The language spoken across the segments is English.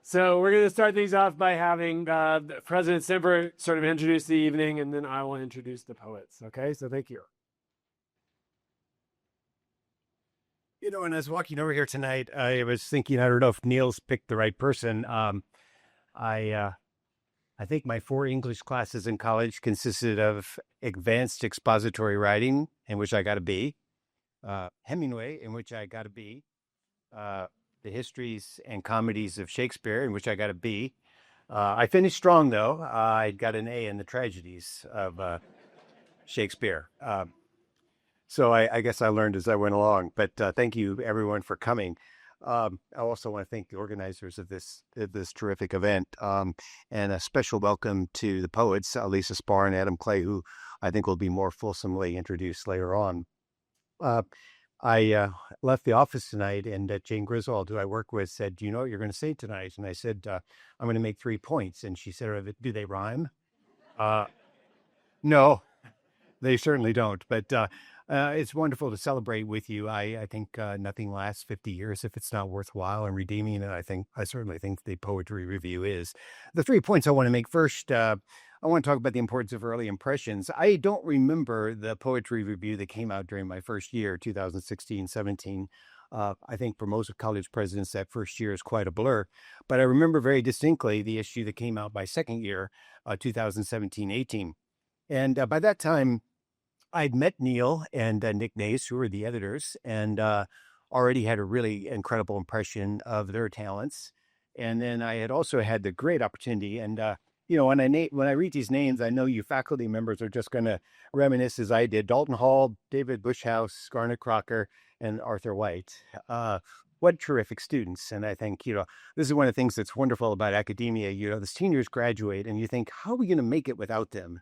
So we're going to start things off by having President Simper sort of introduce the evening, and then I will introduce the poets. Okay, so thank you. When I was walking over here tonight, I was thinking, I don't know if Neil's picked the right person. I uh, I think my four English classes in college consisted of advanced expository writing, in which I got a B, Hemingway, in which I got a B, uh, the histories and comedies of Shakespeare, in which I got a B. I finished strong, though. I got an A in the tragedies of Shakespeare. So I guess I learned as I went along. But thank you, everyone, for coming. I also want to thank the organizers of this terrific event, and a special welcome to the poets, Lisa Spaar and Adam Clay, who I think will be more fulsomely introduced later on. Uh, I left the office tonight, and Jane Griswold, who I work with, said, "Do you know what you're going to say tonight?" And I said, "I'm going to make 3 points." And she said, "Do they rhyme?" Uh, no, they certainly don't. But it's wonderful to celebrate with you. I think nothing lasts 50 years if it's not worthwhile and redeeming. And I certainly think the poetry review is. The 3 points I want to make first. I want to talk about the importance of early impressions. I don't remember the poetry review that came out during my first year, 2016, 17. I think for most of college presidents, that first year is quite a blur. But I remember very distinctly the issue that came out my second year, 2017, 18. And by that time, I'd met Neil and Nick Nace, who were the editors, and already had a really incredible impression of their talents. And then I had also had the great opportunity. And when I read these names, I know you faculty members are just going to reminisce as I did. Dalton Hall, David Bushhouse, Garnet Crocker, and Arthur White. What terrific students. And I think, this is one of the things that's wonderful about academia. The seniors graduate and you think, how are we going to make it without them?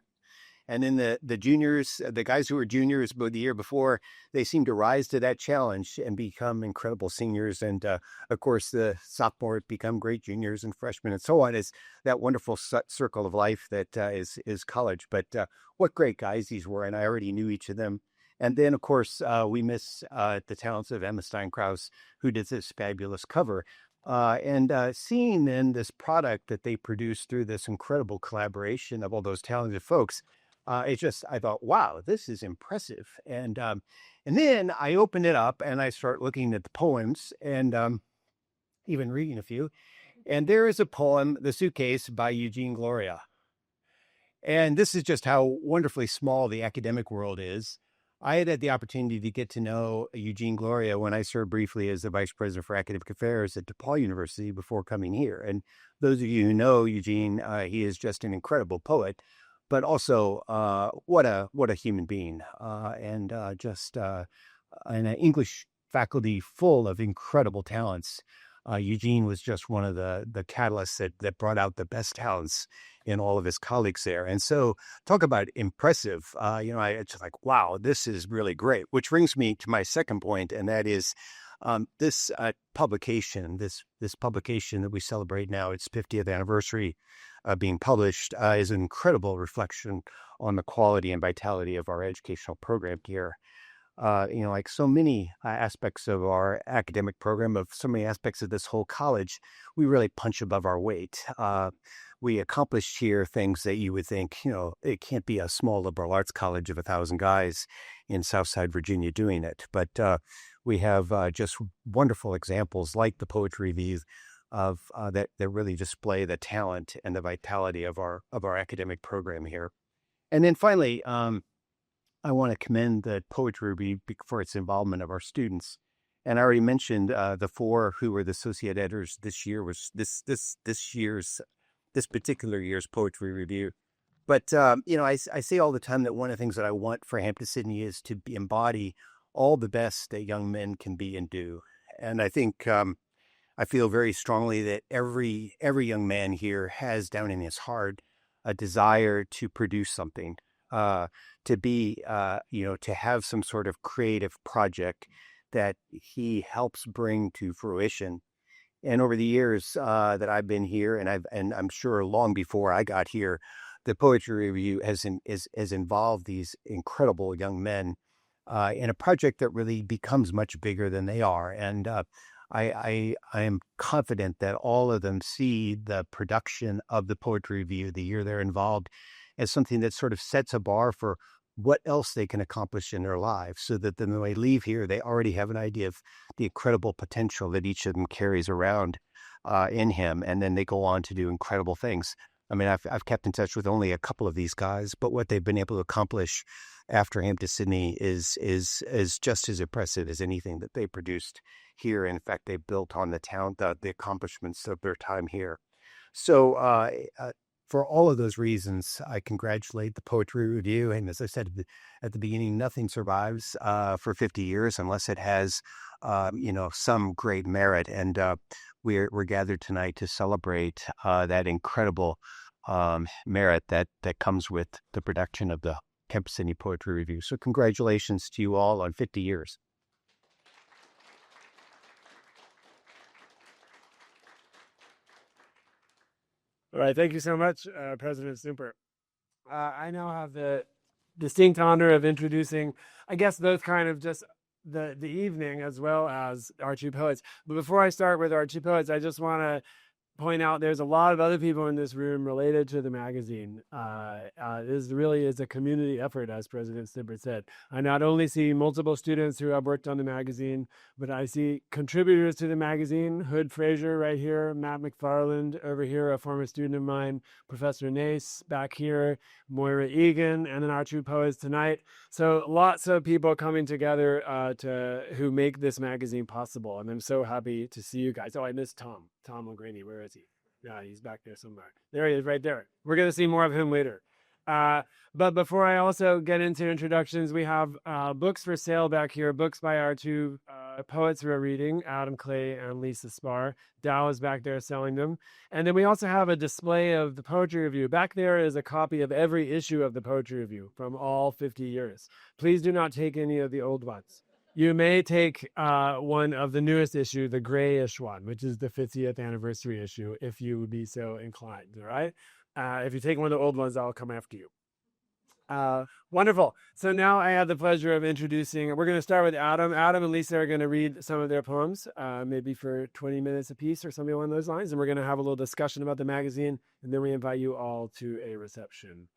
And then the juniors, the guys who were juniors the year before, they seem to rise to that challenge and become incredible seniors. And of course, the sophomores become great juniors and freshmen and so on. It's that wonderful circle of life that is college. But what great guys these were. And I already knew each of them. And then, of course, we miss the talents of Emma Steinkraus, who did this fabulous cover. And seeing then this product that they produced through this incredible collaboration of all those talented folks, I thought, wow, this is impressive. And then I opened it up and I start looking at the poems and even reading a few. And there is a poem, The Suitcase by Eugene Gloria. And this is just how wonderfully small the academic world is. I had the opportunity to get to know Eugene Gloria when I served briefly as the vice president for academic affairs at DePaul University before coming here. And those of you who know Eugene, he is just an incredible poet, but also what a human being, and just an English faculty full of incredible talents. Eugene was just one of the catalysts that brought out the best talents in all of his colleagues there. And so talk about impressive. It's just like, wow, this is really great, which brings me to my second point. And that is this publication that we celebrate now, its 50th anniversary being published, is an incredible reflection on the quality and vitality of our educational program here. Like so many aspects of our academic program, of so many aspects of this whole college, we really punch above our weight. We accomplished here things that you would think, it can't be a small liberal arts college of 1,000 guys in Southside Virginia doing it. But we have just wonderful examples like the poetry reviews of that really display the talent and the vitality of our academic program here. And then finally, I want to commend the poetry review for its involvement of our students. And I already mentioned the four who were the associate editors this year was this particular year's poetry review. But I say all the time that one of the things that I want for Hampden-Sydney is to embody all the best that young men can be and do. And I think I feel very strongly that every young man here has down in his heart a desire to produce something, to be, to have some sort of creative project that he helps bring to fruition. And over the years that I've been here, and I'm sure long before I got here, the poetry review has involved these incredible young men in a project that really becomes much bigger than they are. And I am confident that all of them see the production of the poetry review, the year they're involved, as something that sort of sets a bar for what else they can accomplish in their lives, so that then when they leave here, they already have an idea of the incredible potential that each of them carries around in him, and then they go on to do incredible things. I mean, I've kept in touch with only a couple of these guys, but what they've been able to accomplish after Hampden-Sydney is just as impressive as anything that they produced here. In fact, they built on the accomplishments of their time here. So, for all of those reasons, I congratulate the Poetry Review. And as I said at the beginning, nothing survives for 50 years unless it has, some great merit. And we're gathered tonight to celebrate that incredible merit that comes with the production of the Hampden-Sydney Poetry Review. So congratulations to you all on 50 years. All right, thank you so much, President Super. I now have the distinct honor of introducing, I guess, those kind of just the evening as well as our two poets. But before I start with our two poets, I just want to point out there's a lot of other people in this room related to the magazine. This really is a community effort, as President Stibbert said. I not only see multiple students who have worked on the magazine, but I see contributors to the magazine, Hood Fraser right here, Matt McFarland over here, a former student of mine, Professor Nace back here, Moira Egan, and then our two poets tonight. So lots of people coming together who make this magazine possible. And I'm so happy to see you guys. Oh, I missed Tom LaGraney. Where is he? Yeah, he's back there somewhere. There he is, right there. We're going to see more of him later. But before I also get into introductions, we have books for sale back here, books by our two poets we're reading, Adam Clay and Lisa Spaar. Dow is back there selling them. And then we also have a display of the Poetry Review. Back there is a copy of every issue of the Poetry Review from all 50 years. Please do not take any of the old ones. You may take one of the newest issue, the grayish one, which is the 50th anniversary issue, if you would be so inclined, all right? If you take one of the old ones, I'll come after you. Wonderful. So now I have the pleasure of introducing, we're going to start with Adam. Adam and Lisa are going to read some of their poems, maybe for 20 minutes apiece or something along those lines. And we're going to have a little discussion about the magazine. And then we invite you all to a reception.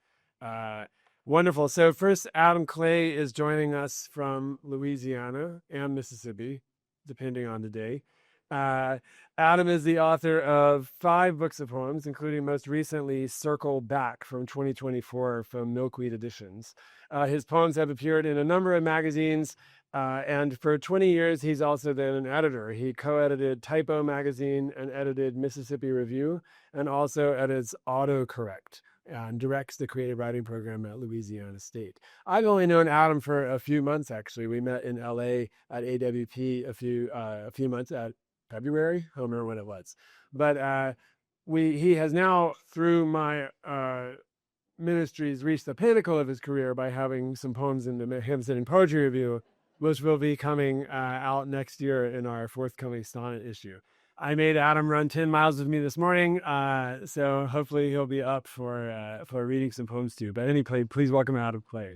Wonderful. So first, Adam Clay is joining us from Louisiana and Mississippi, depending on the day. Adam is the author of 5 books of poems, including most recently Circle Back from 2024 from Milkweed Editions. His poems have appeared in a number of magazines, and for 20 years, he's also been an editor. He co-edited Typo magazine and edited Mississippi Review, and also edits Autocorrect and directs the creative writing program at Louisiana State. I've only known Adam for a few months, actually. We met in LA at AWP a few months at February. I don't remember when it was. But he has now, through my ministries, reached the pinnacle of his career by having some poems in the Hampden-Sydney Poetry Review, which will be coming out next year in our forthcoming sonnet issue. I made Adam run 10 miles with me this morning, so hopefully he'll be up for reading some poems too. But anyway, please welcome Adam Clay.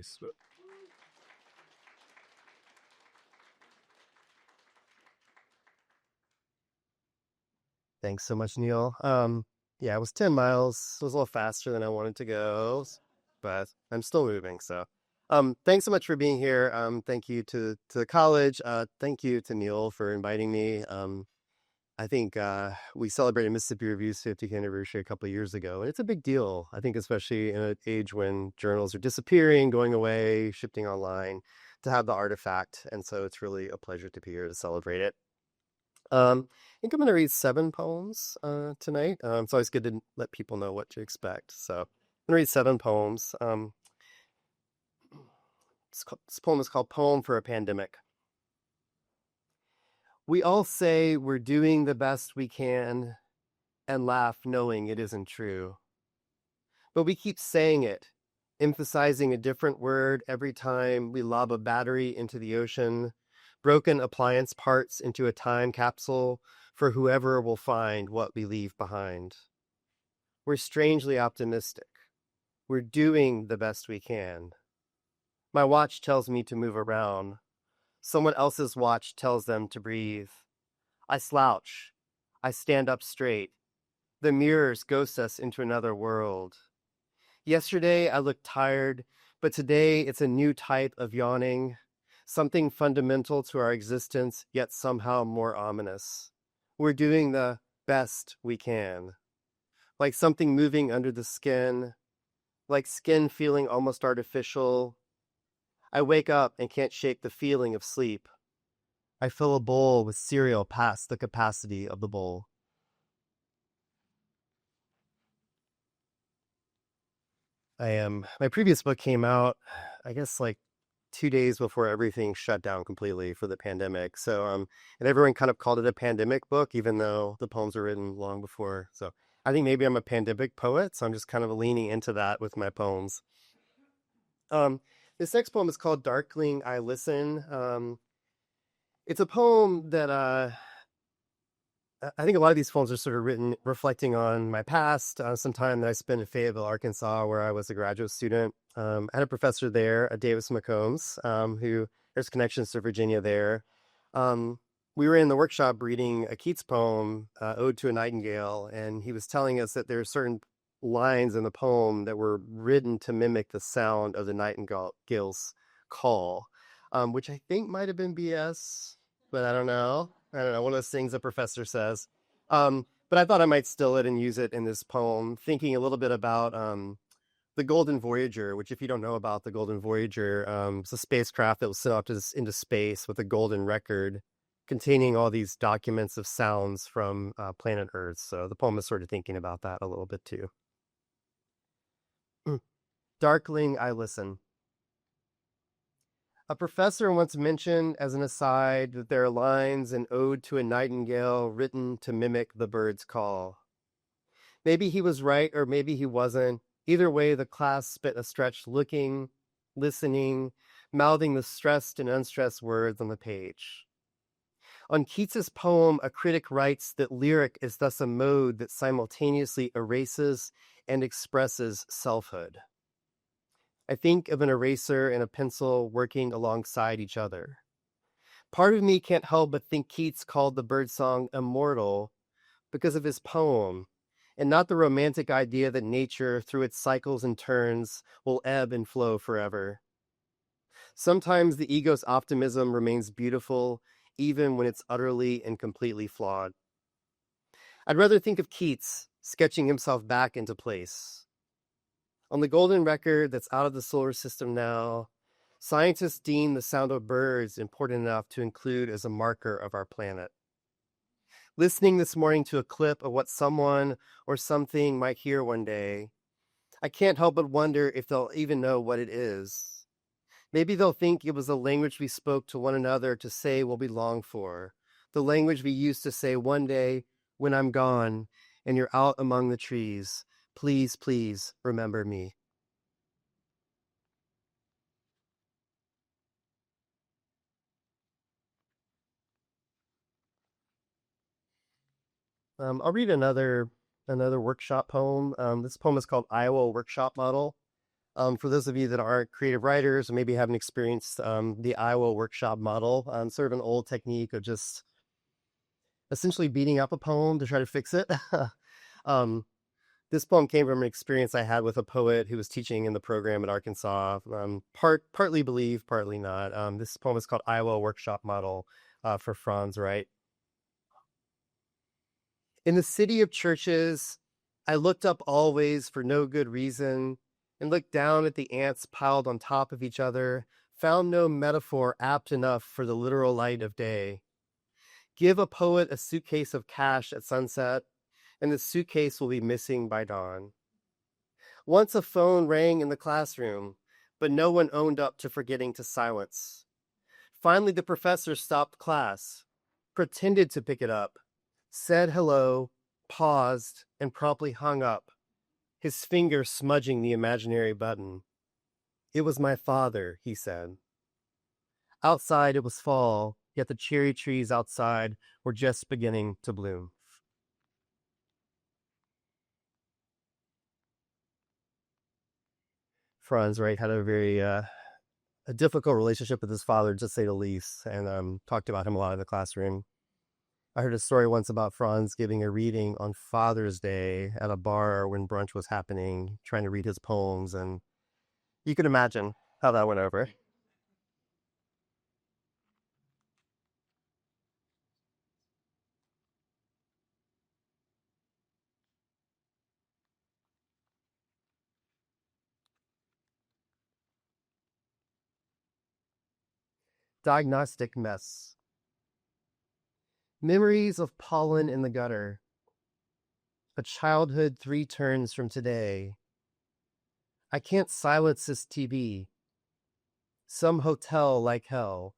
Thanks so much, Neil. Yeah, it was 10 miles. It was a little faster than I wanted to go, but I'm still moving. So, thanks so much for being here. Thank you to the college. Thank you to Neil for inviting me. I think we celebrated Mississippi Review's 50th anniversary a couple of years ago, and it's a big deal. I think especially in an age when journals are disappearing, going away, shifting online, to have the artifact. And so it's really a pleasure to be here to celebrate it. I think I'm going to read 7 poems tonight. It's always good to let people know what to expect. So I'm going to read 7 poems. This poem is called Poem for a Pandemic. We all say we're doing the best we can and laugh knowing it isn't true. But we keep saying it, emphasizing a different word every time we lob a battery into the ocean, broken appliance parts into a time capsule for whoever will find what we leave behind. We're strangely optimistic. We're doing the best we can. My watch tells me to move around. Someone else's watch tells them to breathe. I slouch. I stand up straight. The mirrors ghost us into another world. Yesterday, I looked tired, but today it's a new type of yawning, something fundamental to our existence, yet somehow more ominous. We're doing the best we can, like something moving under the skin, like skin feeling almost artificial. I wake up and can't shake the feeling of sleep. I fill a bowl with cereal past the capacity of the bowl. My previous book came out, I guess, like 2 days before everything shut down completely for the pandemic. So, and everyone kind of called it a pandemic book, even though the poems were written long before. So I think maybe I'm a pandemic poet. So I'm just kind of leaning into that with my poems. This next poem is called Darkling I Listen. It's a poem that I think a lot of these poems are sort of written reflecting on my past, some time that I spent in Fayetteville, Arkansas, where I was a graduate student. I had a professor there, Davis McCombs, who there's connections to Virginia there. We were in the workshop reading a Keats poem, Ode to a Nightingale, and he was telling us that there are certain lines in the poem that were written to mimic the sound of the nightingale's call, which I think might have been BS, but I don't know. One of those things a professor says. But I thought I might steal it and use it in this poem, thinking a little bit about the Golden Voyager, which, if you don't know about the Golden Voyager, it's a spacecraft that was sent off into space with a golden record containing all these documents of sounds from planet Earth. So the poem is sort of thinking about that a little bit too. Darkling I Listen. A professor once mentioned as an aside that there are lines in Ode to a Nightingale written to mimic the bird's call. Maybe he was right, or maybe he wasn't. Either way, the class spent a stretch looking, listening, mouthing the stressed and unstressed words on the page. On Keats's poem, a critic writes that lyric is thus a mode that simultaneously erases and expresses selfhood. I think of an eraser and a pencil working alongside each other. Part of me can't help but think Keats called the birdsong immortal because of his poem, and not the romantic idea that nature, through its cycles and turns, will ebb and flow forever. Sometimes the ego's optimism remains beautiful, even when it's utterly and completely flawed. I'd rather think of Keats sketching himself back into place. On the golden record that's out of the solar system now, scientists deem the sound of birds important enough to include as a marker of our planet. Listening this morning to a clip of what someone or something might hear one day, I can't help but wonder if they'll even know what it is. Maybe they'll think it was the language we spoke to one another to say what we long for, the language we used to say one day when I'm gone and you're out among the trees. Please, please remember me. I'll read another workshop poem. This poem is called Iowa Workshop Model. For those of you that aren't creative writers or maybe haven't experienced the Iowa Workshop Model, sort of an old technique of just essentially beating up a poem to try to fix it. This poem came from an experience I had with a poet who was teaching in the program at Arkansas. Partly believe, partly not. This poem is called Iowa Workshop Model for Franz Wright. In the city of churches, I looked up always for no good reason and looked down at the ants piled on top of each other, found no metaphor apt enough for the literal light of day. Give a poet a suitcase of cash at sunset, and the suitcase will be missing by dawn. Once a phone rang in the classroom, but no one owned up to forgetting to silence. Finally, the professor stopped class, pretended to pick it up, said hello, paused, and promptly hung up, his finger smudging the imaginary button. It was my father, he said. Outside it was fall, yet the cherry trees outside were just beginning to bloom. Franz Wright had a very a difficult relationship with his father, to say the least, and talked about him a lot in the classroom. I heard a story once about Franz giving a reading on Father's Day at a bar when brunch was happening, trying to read his poems, and you can imagine how that went over. Diagnostic mess. Memories of pollen in the gutter. A childhood 3 turns from today. I can't silence this TV. Some hotel like hell.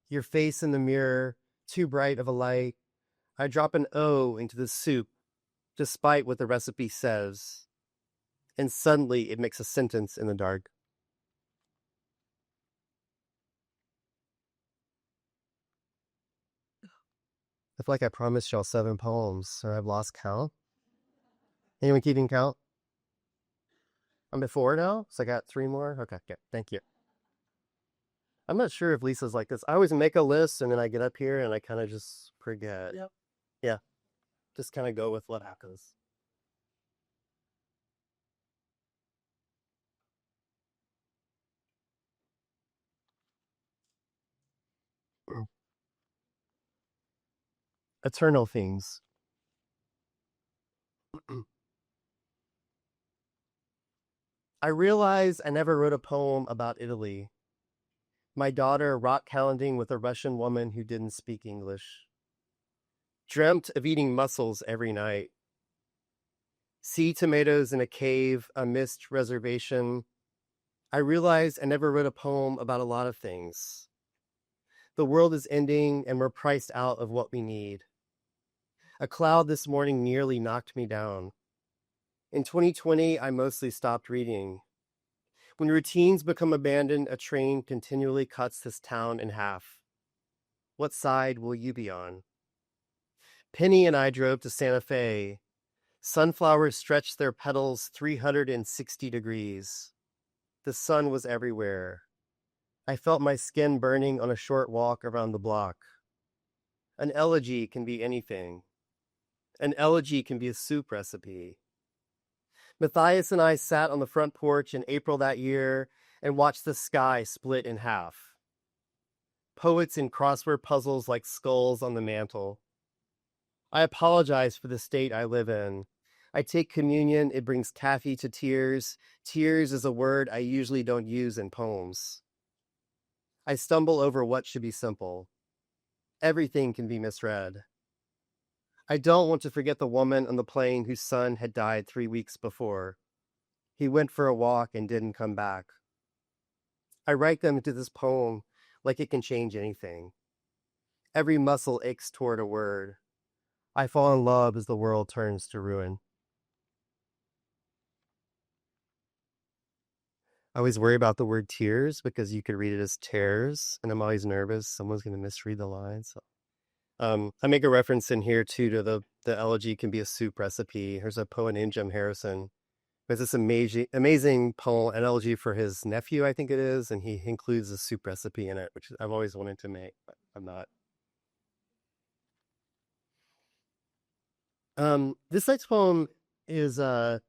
Your face in the mirror, too bright of a light. I drop an O into the soup, despite what the recipe says. And suddenly it makes a sentence in the dark. I feel like I promised y'all 7 poems, or I've lost count. Anyone keeping count? I'm at 4 now, so I got 3 more. Okay, good. Thank you. I'm not sure if Lisa's like this. I always make a list and then I get up here and I kind of just forget. Yep. Yeah, just kind of go with what happens. Eternal things. I realize I never wrote a poem about Italy. My daughter rock hounding with a Russian woman who didn't speak English. Dreamt of eating mussels every night. Sea tomatoes in a cave, a missed reservation. I realized I never wrote a poem about a lot of things. The world is ending and we're priced out of what we need. A cloud this morning nearly knocked me down. In 2020, I mostly stopped reading. When routines become abandoned, a train continually cuts this town in half. What side will you be on? Penny and I drove to Santa Fe. Sunflowers stretched their petals 360 degrees. The sun was everywhere. I felt my skin burning on a short walk around the block. An elegy can be anything. An elegy can be a soup recipe. Matthias and I sat on the front porch in April that year and watched the sky split in half. Poets in crossword puzzles like skulls on the mantle. I apologize for the state I live in. I take communion, it brings taffy to tears. Tears is a word I usually don't use in poems. I stumble over what should be simple. Everything can be misread. I don't want to forget the woman on the plane whose son had died 3 weeks before. He went for a walk and didn't come back. I write them into this poem like it can change anything. Every muscle aches toward a word. I fall in love as the world turns to ruin. I always worry about the word tears because you could read it as tears, and I'm always nervous someone's going to misread the lines. So. I make a reference in here too to the elegy can be a soup recipe. There's a poet named Jim Harrison. There's this amazing poem, an elegy for his nephew, I think it is, and he includes a soup recipe in it, which I've always wanted to make, but I'm not. This next poem is I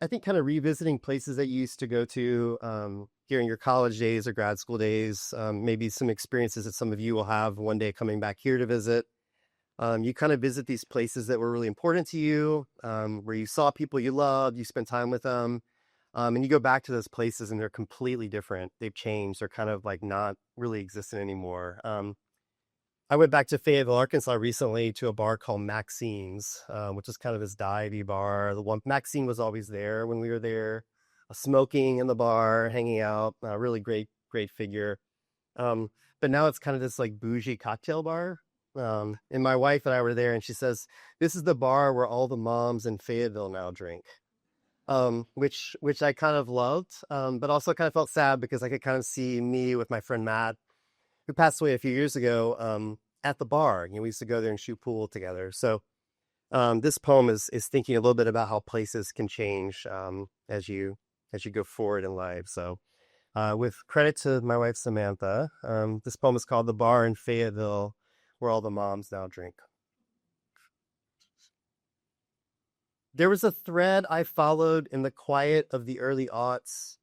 think kind of revisiting places that you used to go to during your college days or grad school days, maybe some experiences that some of you will have one day coming back here to visit. You kind of visit these places that were really important to you, where you saw people you loved, you spent time with them, and you go back to those places and they're completely different. They've changed. They're kind of like not really existent anymore. I went back to Fayetteville, Arkansas recently to a bar called Maxine's, which is kind of this divey bar. The one Maxine was always there when we were there, smoking in the bar, hanging out. Really great figure. But now it's kind of this like bougie cocktail bar. And my wife and I were there, and she says this is the bar where all the moms in Fayetteville now drink. Which I kind of loved, but also kind of felt sad because I could kind of see me with my friend Matt, who passed away a few years ago, at the bar. We used to go there and shoot pool together. So this poem is thinking a little bit about how places can change as you go forward in life. So with credit to my wife Samantha, this poem is called "The Bar in Fayetteville," where all the moms now drink. There was a thread I followed in the quiet of the early aughts,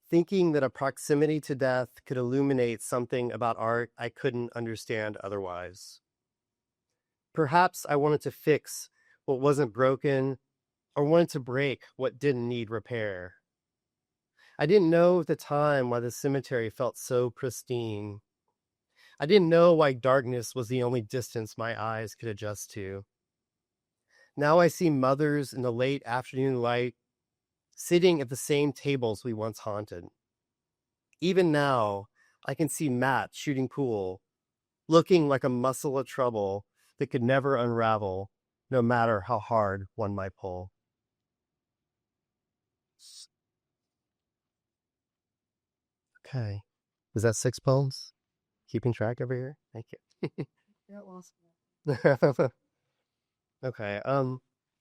thinking that a proximity to death could illuminate something about art I couldn't understand otherwise. Perhaps I wanted to fix what wasn't broken or wanted to break what didn't need repair. I didn't know at the time why the cemetery felt so pristine. I didn't know why darkness was the only distance my eyes could adjust to. Now I see mothers in the late afternoon light sitting at the same tables we once haunted. Even now, I can see Matt shooting pool, looking like a muscle of trouble that could never unravel, no matter how hard one might pull. Okay. Was that 6 poems? Keeping track over here? Thank you. Yeah, awesome. Okay.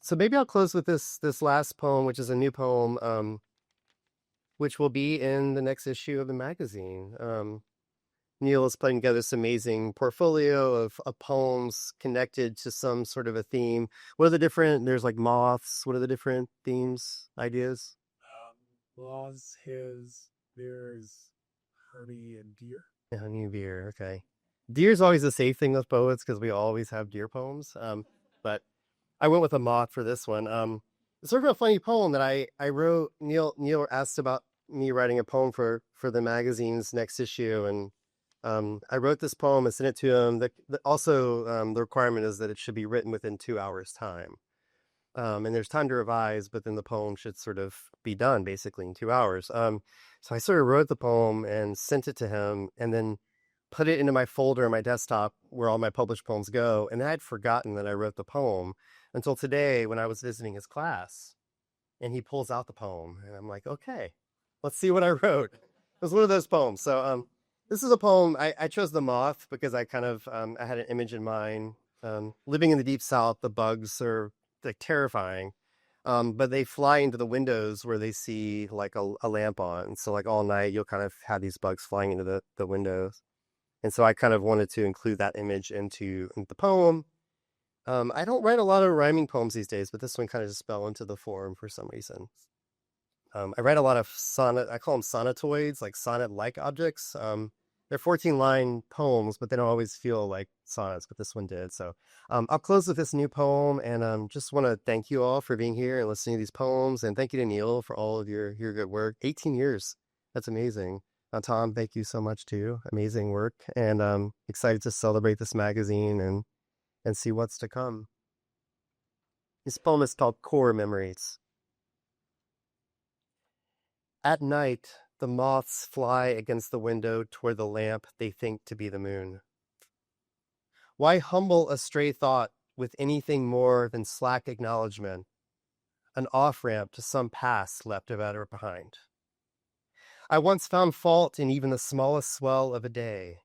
So maybe I'll close with this last poem, which is a new poem, which will be in the next issue of the magazine. Neil is putting together this amazing portfolio of poems connected to some sort of a theme. What are the different? There's like moths. What are the different themes, ideas? Laws, his, there's honey and deer. Yeah, honey and deer. Okay. Deer's always a safe thing with poets because we always have deer poems. But I went with a moth for this one. It's sort of a funny poem that I wrote. Neil asked about me writing a poem for the magazine's next issue, and I wrote this poem and sent it to him. The requirement is that it should be written within 2 hours time. And there's time to revise, but then the poem should sort of be done basically in 2 hours. So I sort of wrote the poem and sent it to him, and then put it into my folder on my desktop where all my published poems go. And I had forgotten that I wrote the poem until today when I was visiting his class, and he pulls out the poem, and I'm like, okay, let's see what I wrote. It was one of those poems. So this is a poem. I chose the moth because I kind of I had an image in mind. Living in the deep south, the bugs are like terrifying, but they fly into the windows where they see like a lamp on. So like all night you'll kind of have these bugs flying into the windows. And so I kind of wanted to include that image into the poem. I don't write a lot of rhyming poems these days, but this one kind of just fell into the form for some reason. I write a lot of sonnet. I call them sonnetoids, like sonnet-like objects. They're 14-line poems, but they don't always feel like sonnets, but this one did. So I'll close with this new poem, and just want to thank you all for being here and listening to these poems. And thank you to Neil for all of your good work. 18 years. That's amazing. Tom, thank you so much too. Amazing work. And excited to celebrate this magazine and see what's to come. This poem is called Core Memories. At night, the moths fly against the window toward the lamp they think to be the moon. Why humble a stray thought with anything more than slack acknowledgement, an off-ramp to some past left about or behind? I once found fault in even the smallest swell of a day.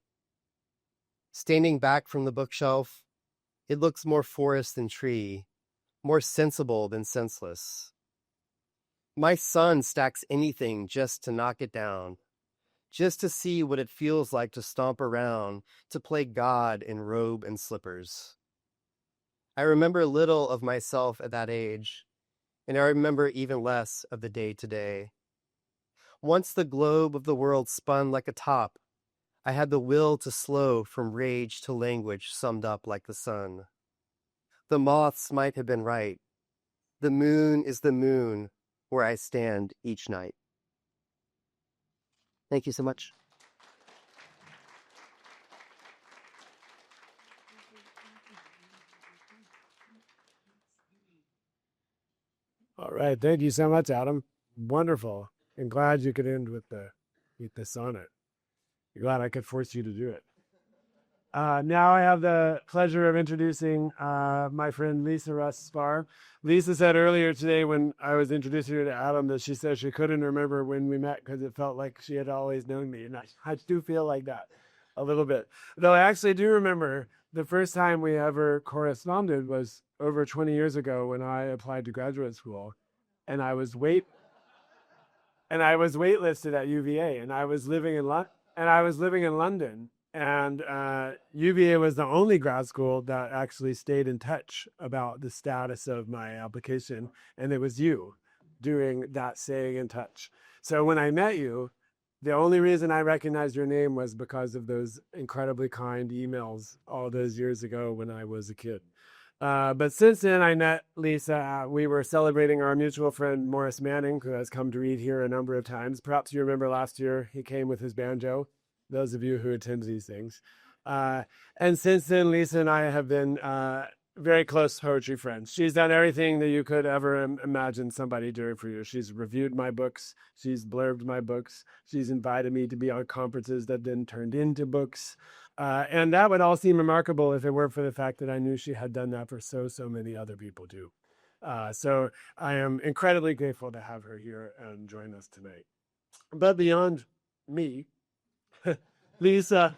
Standing back from the bookshelf, it looks more forest than tree, more sensible than senseless. My son stacks anything just to knock it down, just to see what it feels like to stomp around, to play God in robe and slippers. I remember little of myself at that age, and I remember even less of the day-to-day. Once the globe of the world spun like a top, I had the will to slow from rage to language summed up like the sun. The moths might have been right. The moon is the moon where I stand each night. Thank you so much. All right. Thank you so much, Adam. Wonderful. And glad you could end with the sonnet. Glad I could force you to do it. Now I have the pleasure of introducing my friend Lisa Russ Spaar. Lisa said earlier today when I was introducing her to Adam that she said she couldn't remember when we met because it felt like she had always known me. And I do feel like that a little bit. Though I actually do remember the first time we ever corresponded was over 20 years ago when I applied to graduate school. And I was waitlisted at UVA, and I was living in London, And UVA was the only grad school that actually stayed in touch about the status of my application. And it was you doing that staying in touch. So when I met you, the only reason I recognized your name was because of those incredibly kind emails all those years ago when I was a kid. But since then, I met Lisa. We were celebrating our mutual friend, Morris Manning, who has come to read here a number of times. Perhaps you remember last year, he came with his banjo, those of you who attend these things. And since then, Lisa and I have been very close poetry friends. She's done everything that you could ever imagine somebody doing for you. She's reviewed my books. She's blurbed my books. She's invited me to be on conferences that then turned into books. And that would all seem remarkable if it weren't for the fact that I knew she had done that for so many other people too. So I am incredibly grateful to have her here and join us tonight. But beyond me, Lisa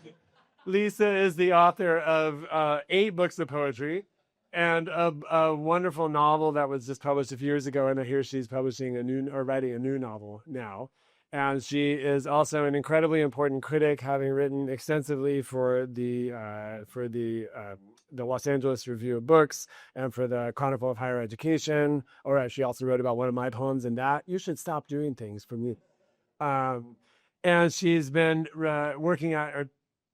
is the author of 8 books of poetry and a wonderful novel that was just published a few years ago. And I hear she's publishing writing a new novel now. And she is also an incredibly important critic, having written extensively for the Los Angeles Review of Books and for the Chronicle of Higher Education. Or she also wrote about one of my poems in that. You should stop doing things for me. And she's been working at or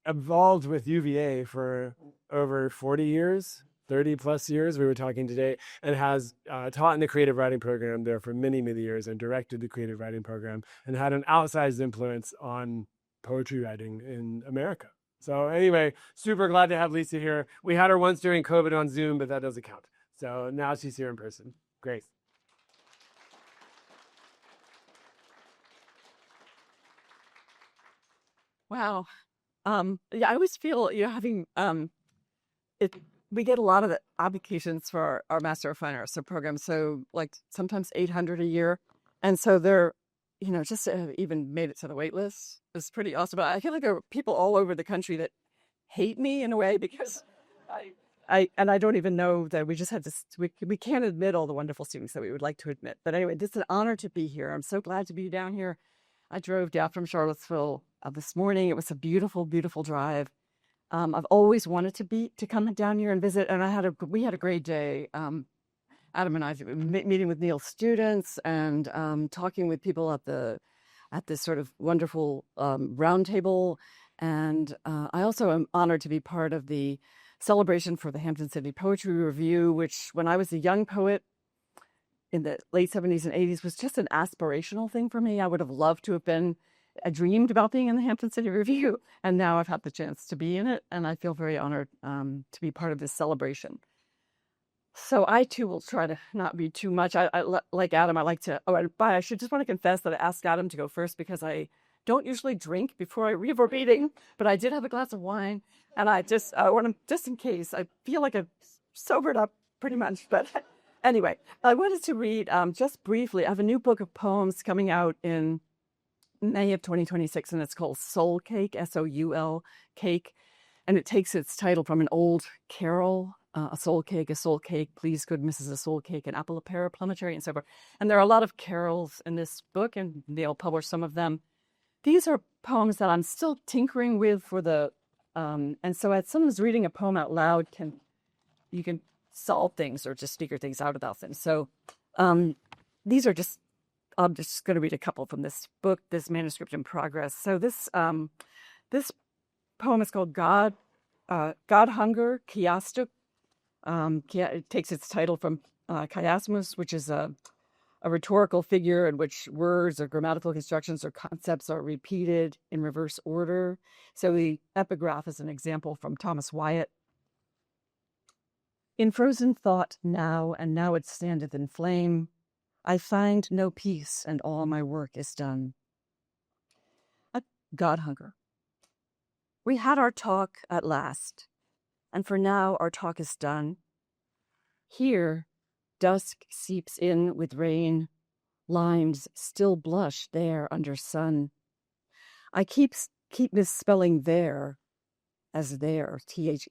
involved with UVA for over 40 years, 30 plus years, we were talking today, and has taught in the creative writing program there for many years and directed the creative writing program and had an outsized influence on poetry writing in America. So anyway, super glad to have Lisa here. We had her once during COVID on Zoom, but that doesn't count. So now she's here in person. Great. Wow. Yeah, I always feel, having we get a lot of the applications for our Master of Fine Arts program. So like sometimes 800 a year. And so they're, just to have even made it to the wait list is pretty awesome. But I feel like there are people all over the country that hate me in a way because I don't even know that we just had this, we can't admit all the wonderful students that we would like to admit. But anyway, it's an honor to be here. I'm so glad to be down here. I drove down from Charlottesville this morning. It was a beautiful drive. I've always wanted to come down here and visit, and we had a great day. Adam and I meeting with Neil's students and talking with people at this sort of wonderful roundtable. And I also am honored to be part of the celebration for the Hampden-Sydney Poetry Review, which when I was a young poet in the late 70s and 80s was just an aspirational thing for me. I would have loved to have I dreamed about being in the Hampden-Sydney Review, and now I've had the chance to be in it, and I feel very honored to be part of this celebration. So I too will try to not read too much. I like Adam, I like to, I should just want to confess that I asked Adam to go first because I don't usually drink before I read a reading, but I did have a glass of wine, and I want to, just in case, I feel like I've sobered up pretty much, but anyway, I wanted to read just briefly. I have a new book of poems coming out in May of 2026, and it's called Soul Cake, Soul Cake, and it takes its title from an old carol, a soul cake, please good Mrs. A soul cake, an apple, a pear, a plum, a cherry, and so forth. And there are a lot of carols in this book, and they'll publish some of them. These are poems that I'm still tinkering with for the, and so as someone's reading a poem out loud, you can solve things or just figure things out about them. So these are just, I'm just going to read a couple from this book, this manuscript in progress. So this poem is called God Hunger, Chiastic. It takes its title from chiasmus, which is a rhetorical figure in which words or grammatical constructions or concepts are repeated in reverse order. So the epigraph is an example from Thomas Wyatt. In frozen thought now, and now it standeth in flame, I find no peace, and all my work is done. A God hunger. We had our talk at last, and for now our talk is done. Here, dusk seeps in with rain, limes still blush there under sun. I keep misspelling there as there, theres,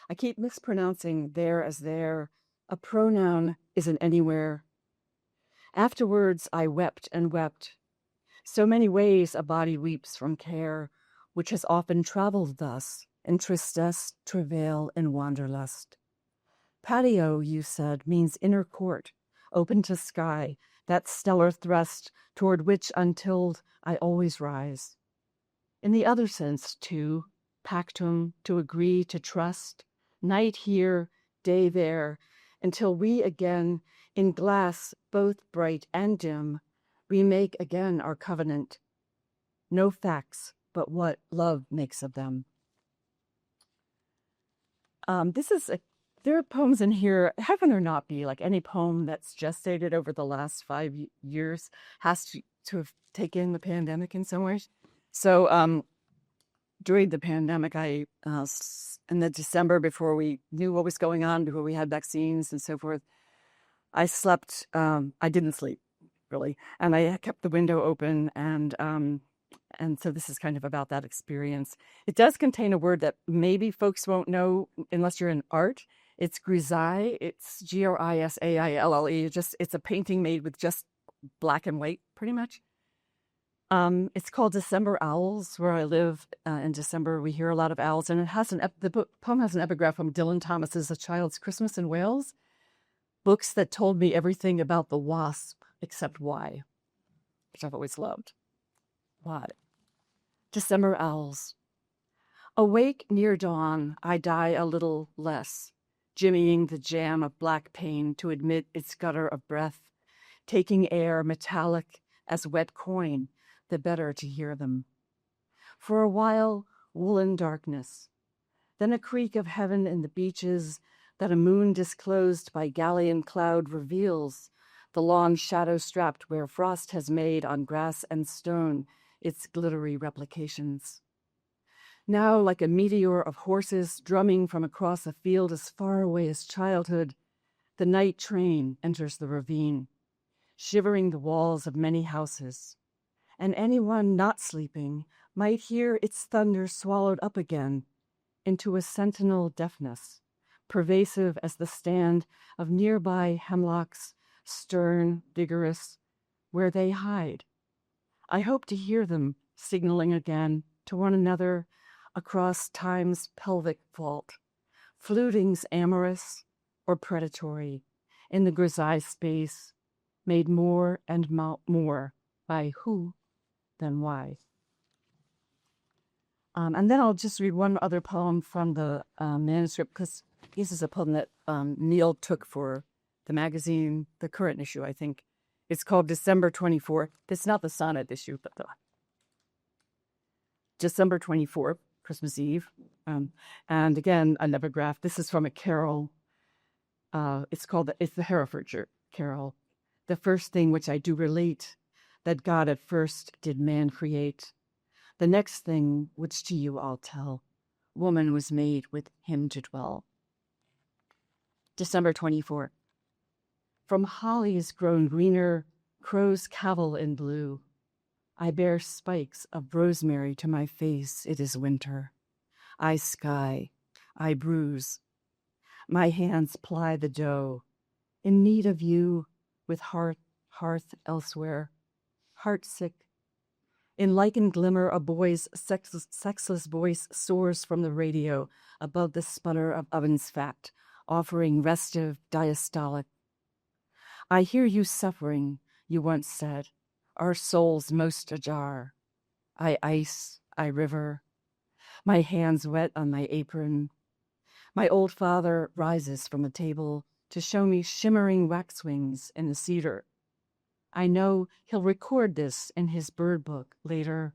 I keep mispronouncing there as there. A pronoun isn't anywhere. Afterwards, I wept and wept. So many ways a body weeps from care. which has often traveled thus, in tristesse, travail, and wanderlust. Patio, you said, means inner court, open to sky, that stellar thrust toward which untilled I always rise. In the other sense, too, pactum, to agree, to trust, night here, day there, until we again, in glass both bright and dim, remake again our covenant. No facts, but what love makes of them. There are poems in here, heaven or not be, like any poem that's gestated over the last 5 years has to have taken the pandemic in some ways. So during the pandemic, in the December before we knew what was going on, before we had vaccines and so forth, I slept, I didn't sleep really. And I kept the window open and so this is kind of about that experience. It does contain a word that maybe folks won't know unless you're in art. It's grisaille. It's Grisaille. It's a painting made with just black and white, pretty much. It's called December Owls. Where I live in December, we hear a lot of owls, and it has the poem has an epigraph from Dylan Thomas's A Child's Christmas in Wales, books that told me everything about the wasp except why, which I've always loved. Why? December Owls. Awake near dawn, I die a little less, jimmying the jam of black pain to admit its gutter of breath, taking air metallic as wet coin, the better to hear them. For a while, woolen darkness, then a creak of heaven in the beaches that a moon disclosed by galleon cloud reveals, the long shadow strapped where frost has made on grass and stone its glittery replications. Now, like a meteor of horses drumming from across a field as far away as childhood, the night train enters the ravine, shivering the walls of many houses, and anyone not sleeping might hear its thunder swallowed up again into a sentinel deafness, pervasive as the stand of nearby hemlocks, stern, vigorous, where they hide. I hope to hear them signaling again to one another across time's pelvic vault, flutings amorous or predatory in the grisaille space, made more and more by who than why. And then I'll just read one other poem from the manuscript, because this is a poem that Neil took for the magazine, the current issue, I think. It's called December 24th. It's not the sonnet issue, but the December 24th, Christmas Eve. And again, an epigraph. This is from a carol. It's the Herefordshire Carol. The first thing which I do relate, that God at first did man create. The next thing which to you I'll tell, woman was made with him to dwell. December 24th. From hollies grown greener, crows cavil in blue. I bear spikes of rosemary to my face, it is winter. I sky, I bruise. My hands ply the dough, in need of you, with hearth elsewhere, heartsick. In lichened glimmer, a boy's sexless voice soars from the radio above the sputter of oven's fat, offering restive diastolic. I hear you suffering, you once said, our souls most ajar. I ice, I river, my hands wet on my apron. My old father rises from the table to show me shimmering waxwings in the cedar. I know he'll record this in his bird book later.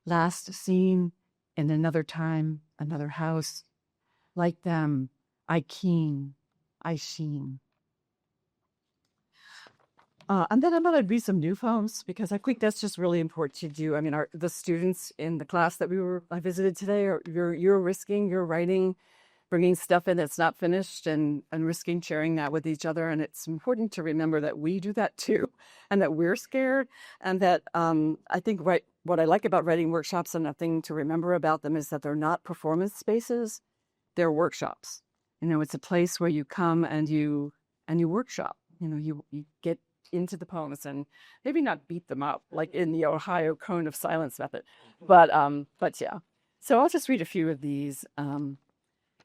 Last seen in another time, another house. Like them, I keen, I sheen. And then I'm going to read some new poems because I think that's just really important to do. I mean, the students in the class that I visited today, you're risking, you're writing, bringing stuff in that's not finished and risking sharing that with each other. And it's important to remember that we do that too, and that we're scared. And that I think what I like about writing workshops, and a thing to remember about them, is that they're not performance spaces, they're workshops. You know, it's a place where you come and you workshop. You know, you get into the poems and maybe not beat them up like in the Ohio Cone of Silence method, but yeah. So I'll just read a few of these. And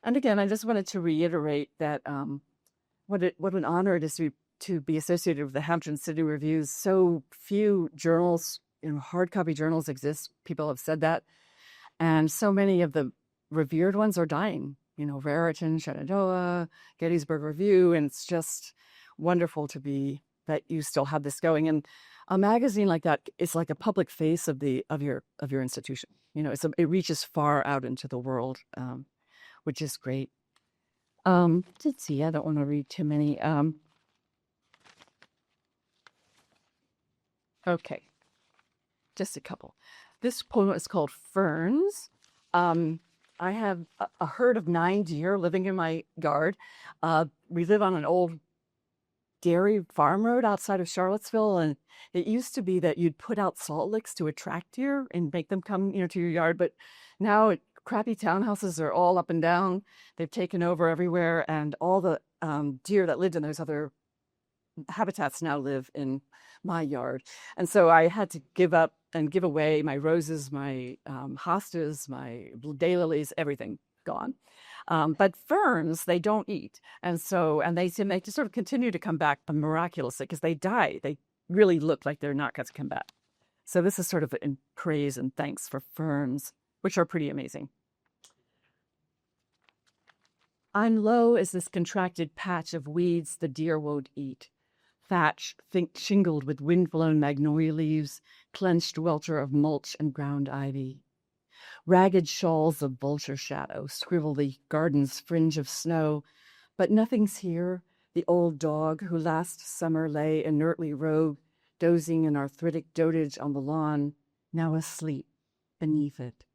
again, I just wanted to reiterate that what an honor it is to be associated with the Hampden-Sydney Reviews. So few journals, hard copy journals exist. People have said that, and so many of the revered ones are dying. Raritan, Shenandoah, Gettysburg Review, and it's just wonderful to be that you still have this going. And a magazine like that is like a public face of your institution. It reaches far out into the world, which is great. Let's see. I don't want to read too many. Okay, just a couple. This poem is called Ferns. I have a herd of 9 deer living in my yard. We live on an old dairy farm road outside of Charlottesville, and it used to be that you'd put out salt licks to attract deer and make them come, to your yard. But now crappy townhouses are all up and down. They've taken over everywhere, and all the deer that lived in those other habitats now live in my yard. And so I had to give up and give away my roses, my hostas, my daylilies, everything gone. But ferns, they don't eat. And they just sort of continue to come back miraculously because they die. They really look like they're not going to come back. So this is sort of in praise and thanks for ferns, which are pretty amazing. I'm low as this contracted patch of weeds the deer won't eat. Thatch, shingled with wind-blown magnolia leaves, clenched welter of mulch and ground ivy. Ragged shawls of vulture shadow scribble the garden's fringe of snow, but nothing's here. The old dog who last summer lay inertly rogue, dozing in arthritic dotage on the lawn, now asleep beneath it.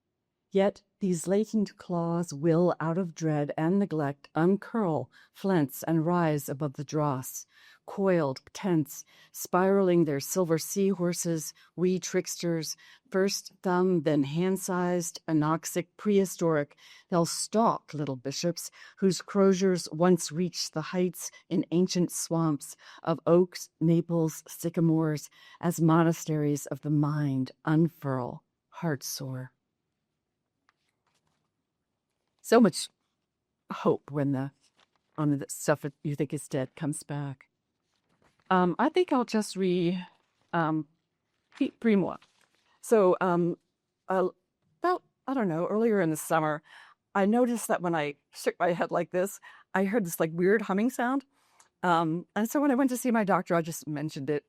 Yet these latent claws will, out of dread and neglect, uncurl, flents, and rise above the dross, coiled, tense, spiraling their silver seahorses, wee tricksters, first thumb, then hand-sized, anoxic, prehistoric. They'll stalk little bishops whose croziers once reached the heights in ancient swamps of oaks, maples, sycamores, as monasteries of the mind unfurl, heart-sore. So much hope when the stuff that you think is dead comes back. I think I'll just read three more. So about, earlier in the summer, I noticed that when I shook my head like this, I heard this like weird humming sound. And so when I went to see my doctor, I just mentioned it,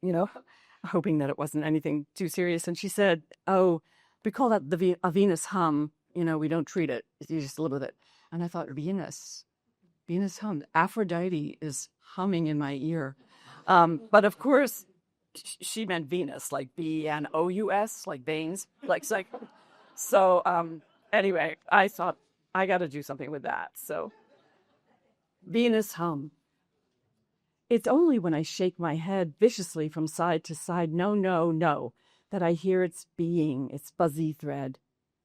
hoping that it wasn't anything too serious. And she said, oh, we call that a Venus hum. We don't treat it. You just live with it. And I thought, Venus hum. Aphrodite is humming in my ear. But of course, she meant Venus, like Venous, like veins, like so. Anyway, I thought I got to do something with that. So, Venus hum. It's only when I shake my head viciously from side to side, no, that I hear its being, its fuzzy thread.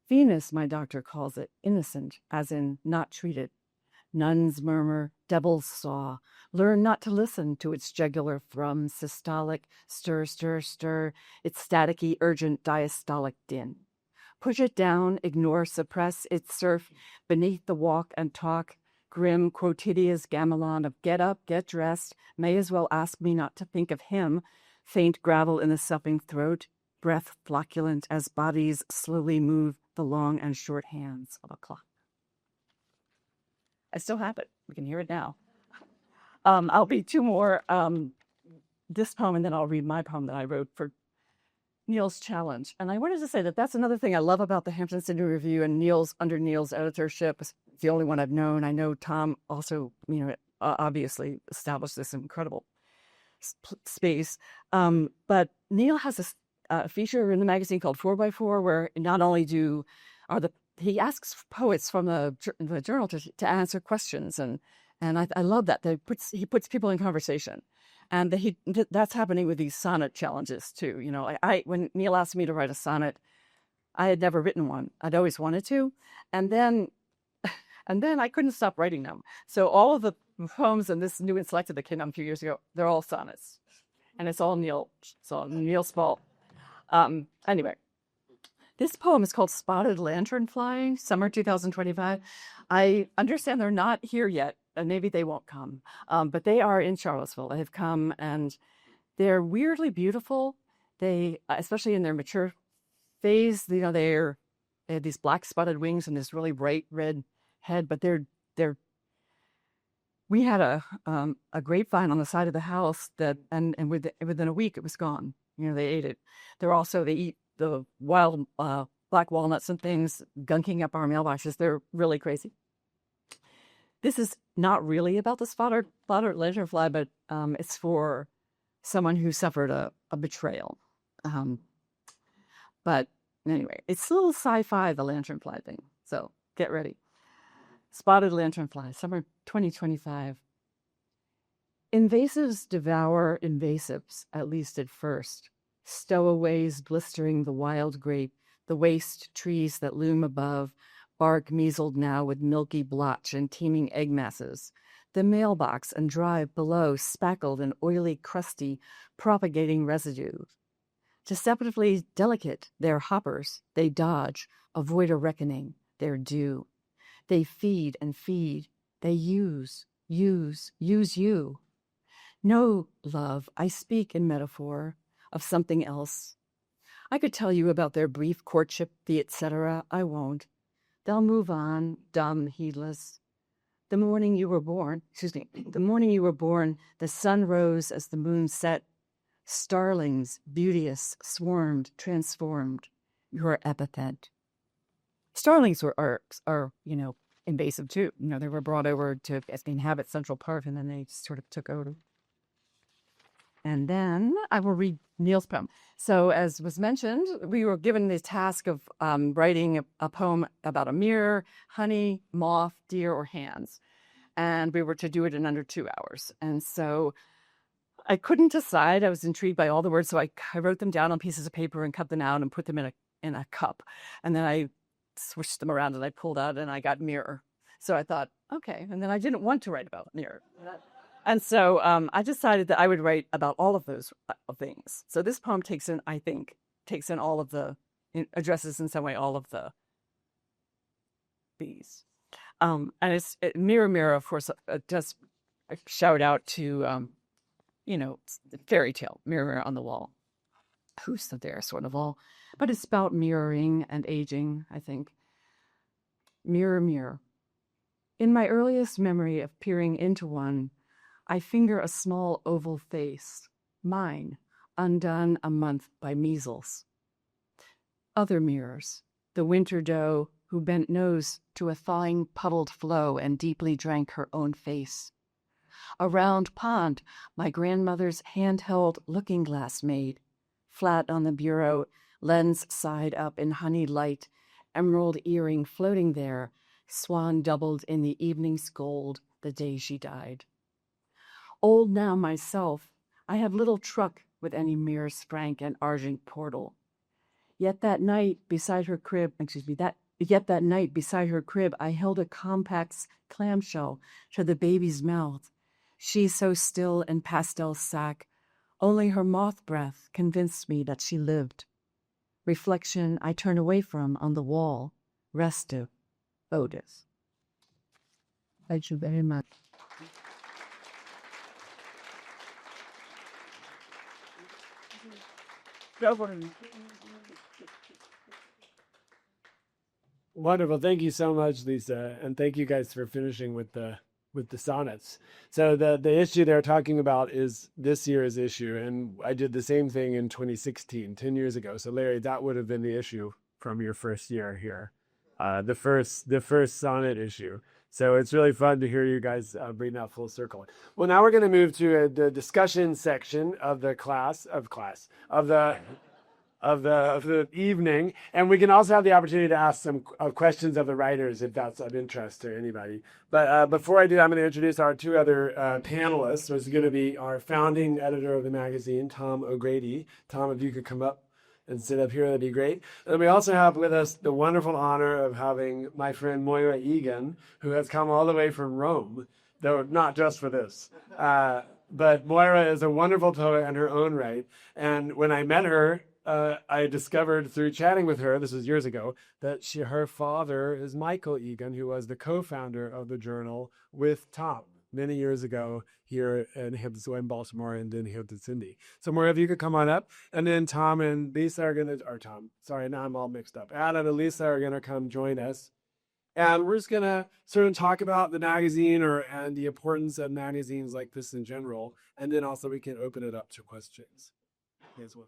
Venus, my doctor calls it, innocent, as in not treated. Nuns murmur, devils saw. Learn not to listen to its jugular thrum, systolic, stir, stir, stir, its staticky, urgent, diastolic din. Push it down, ignore, suppress its surf, beneath the walk and talk, grim, quotidia's gamelan of get up, get dressed, may as well ask me not to think of him, faint gravel in the supping throat, breath flocculent as bodies slowly move the long and short hands of a clock. I still have it. We can hear it now. I'll read two more, this poem, and then I'll read my poem that I wrote for Neil's challenge. And I wanted to say that that's another thing I love about the Hampden-Sydney Review and under Neil's editorship. It's the only one I've known. I know Tom also, obviously established this incredible space. But Neil has a feature in the magazine called 4x4, where not only he asks poets from the journal to answer questions, and I love that he puts people in conversation, and that's happening with these sonnet challenges too. When Neil asked me to write a sonnet, I had never written one. I'd always wanted to, and then I couldn't stop writing them. So all of the poems in this new and selected that came out a few years ago, they're all sonnets. and it's all Neil's fault. Anyway, this poem is called Spotted Lanternfly, Summer 2025. I understand they're not here yet, and maybe they won't come, but they are in Charlottesville. They have come, and they're weirdly beautiful. They, especially in their mature phase, they have these black spotted wings and this really bright red head, but we had a grapevine on the side of the house and within a week it was gone. They ate it. They eat the wild black walnuts and things, gunking up our mailboxes. They're really crazy. This is not really about the spotted lanternfly, but it's for someone who suffered a betrayal. But anyway, it's a little sci-fi, the lanternfly thing. So get ready. Spotted lanternfly, summer 2025. Invasives devour invasives, at least at first. Stowaways blistering the wild grape, the waste trees that loom above, bark measled now with milky blotch and teeming egg masses. The mailbox and drive below spackled and oily crusty, propagating residue. Deceptively delicate, they're hoppers. They dodge, avoid a reckoning. They're due. They feed and feed. They use you. No, love, I speak in metaphor of something else. I could tell you about their brief courtship, the etc. I won't. They'll move on, dumb, heedless. The morning you were born, the sun rose as the moon set. Starlings, beauteous, swarmed, transformed. Your epithet. Starlings are invasive too. They were brought over to inhabit Central Park, and then they sort of took over. And then I will read Neil's poem. So, as was mentioned, we were given the task of writing a poem about a mirror, honey, moth, deer, or hands. And we were to do it in under 2 hours. And so I couldn't decide. I was intrigued by all the words, so I wrote them down on pieces of paper and cut them out and put them in a cup. And then I switched them around and I pulled out and I got mirror. So I thought, okay. And then I didn't want to write about mirror. And so I decided that I would write about all of those things. So this poem takes in all of addresses in some way all of the bees. And it's Mirror, Mirror, of course, just a shout out to, fairy tale, Mirror, Mirror on the Wall. Who's there, sort of all. But it's about mirroring and aging, I think. Mirror, mirror. In my earliest memory of peering into one, I finger a small oval face, mine, undone a month by measles. Other mirrors, the winter doe who bent nose to a thawing puddled flow and deeply drank her own face. A round pond my grandmother's handheld looking-glass made, flat on the bureau, lens side up in honey light, emerald earring floating there, swan doubled in the evening's gold the day she died. Old now myself, I have little truck with any mirror's frank and argent portal. Yet that night beside her crib, I held a compact clamshell to the baby's mouth. She so still in pastel sack, only her moth breath convinced me that she lived. Reflection I turn away from on the wall, restive, Otis. Thank you very much. Wonderful. Thank you so much, Lisa. And thank you guys for finishing with the sonnets. So the issue they're talking about is this year's issue. And I did the same thing in 2016, 10 years ago. So Larry, that would have been the issue from your first year here. The first sonnet issue. So it's really fun to hear you guys bring that full circle. Well, now we're going to move to the discussion section of the evening, and we can also have the opportunity to ask some questions of the writers if that's of interest to anybody. But before I do, I'm going to introduce our two other panelists. There's going to be our founding editor of the magazine, Tom O'Grady. Tom, if you could come up and sit up here, that'd be great. And we also have with us the wonderful honor of having my friend Moira Egan, who has come all the way from Rome, though not just for this. but Moira is a wonderful poet in her own right. And when I met her, I discovered through chatting with her, this was years ago, that her father is Michael Egan, who was the co-founder of the journal with Tom many years ago here in Baltimore and in Hampden-Sydney. So Moira, if you could come on up, and then Tom and Lisa are gonna, or Tom, sorry, now I'm all mixed up. Adam and Lisa are gonna come join us. And we're just gonna sort of talk about the magazine and the importance of magazines like this in general, and then also we can open it up to questions. Here's one.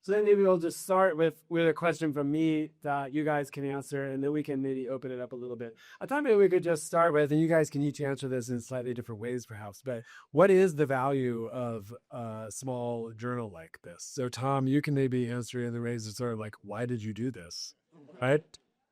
So then maybe we'll just start with a question from me that you guys can answer, and then we can maybe open it up a little bit. I thought maybe we could just start with, and you guys can each answer this in slightly different ways perhaps, but what is the value of a small journal like this? So Tom, you can maybe answer in the ways of sort of like, why did you do this, right?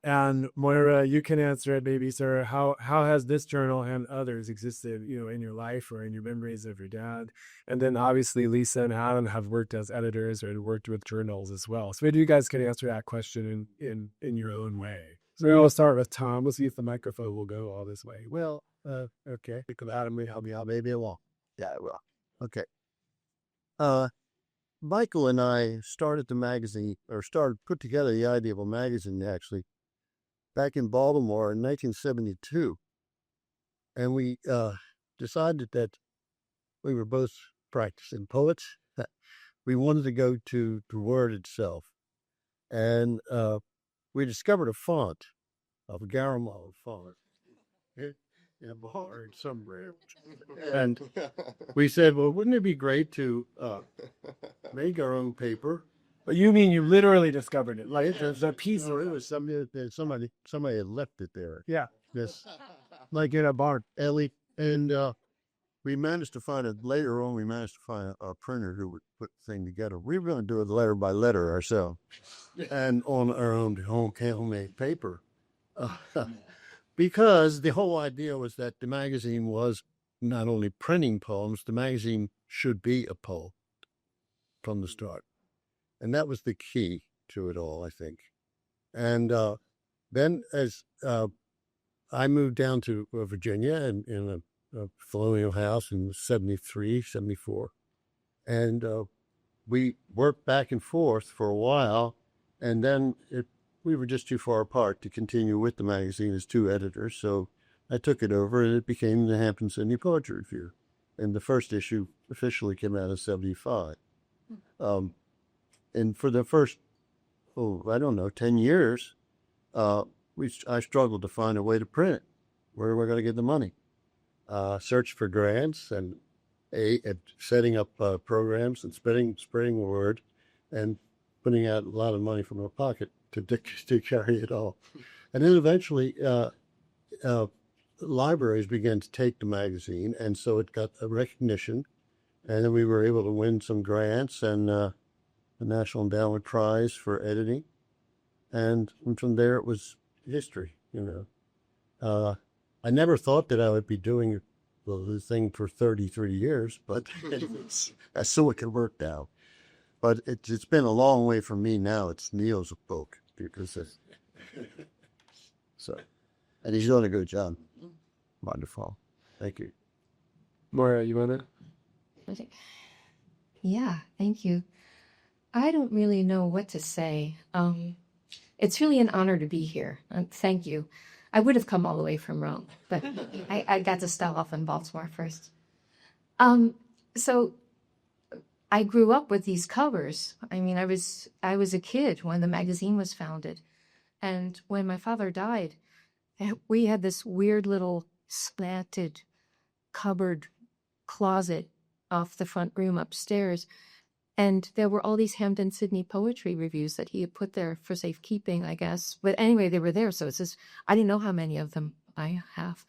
And Moira, you can answer it maybe, sir. How has this journal and others existed, in your life or in your memories of your dad? And then obviously Lisa and Adam have worked as editors or worked with journals as well. So maybe you guys can answer that question in your own way. So we'll start with Tom. We'll see if the microphone will go all this way. Well, okay. Because Adam may help me out maybe along. Yeah, I will. Okay. Michael and I started the magazine, or put together the idea of a magazine actually, back in Baltimore in 1972. And we decided that we were both practicing poets. We wanted to go to the word itself. And we discovered a font, a Garamond font, in a bar somewhere. And we said, well, wouldn't it be great to make our own paper? But you mean you literally discovered it? Like there's a piece No, of it was somebody had left it there. Yeah. This, like in a bar, Ellie, and we managed to find it later on. We managed to find a printer who would put the thing together. We were going to do it letter by letter ourselves, and on our own homemade paper, because the whole idea was that the magazine was not only printing poems. The magazine should be a poem from the start. And that was the key to it all, I think. And then as I moved down to Virginia in a colonial house in 73, 74. And we worked back and forth for a while. And then we were just too far apart to continue with the magazine as two editors. So I took it over and it became the Hampden-Sydney Poetry Review. And the first issue officially came out in 75. And for the first, 10 years, I struggled to find a way to print it. Where were we going to get the money? Searched for grants and setting up programs and spreading the word and putting out a lot of money from our pocket to carry it all. And then eventually, libraries began to take the magazine, and so it got a recognition. And then we were able to win some grants and the National Endowment Prize for editing. And from there, it was history, I never thought that I would be doing the thing for 33 years, but I saw it could work now. But it's been a long way from me now. It's Neil's book, because and he's doing a good job. Wonderful. Thank you. Moira, you want to? Yeah, thank you. I don't really know what to say. It's really an honor to be here. Thank you. I would have come all the way from Rome, but I got to start off in Baltimore first. So I grew up with these covers. I mean, I was a kid when the magazine was founded. And when my father died, we had this weird little slanted cupboard closet off the front room upstairs. And there were all these Hampden-Sydney Poetry reviews that he had put there for safekeeping, I guess. But anyway, they were there. So it's just, I didn't know how many of them I have.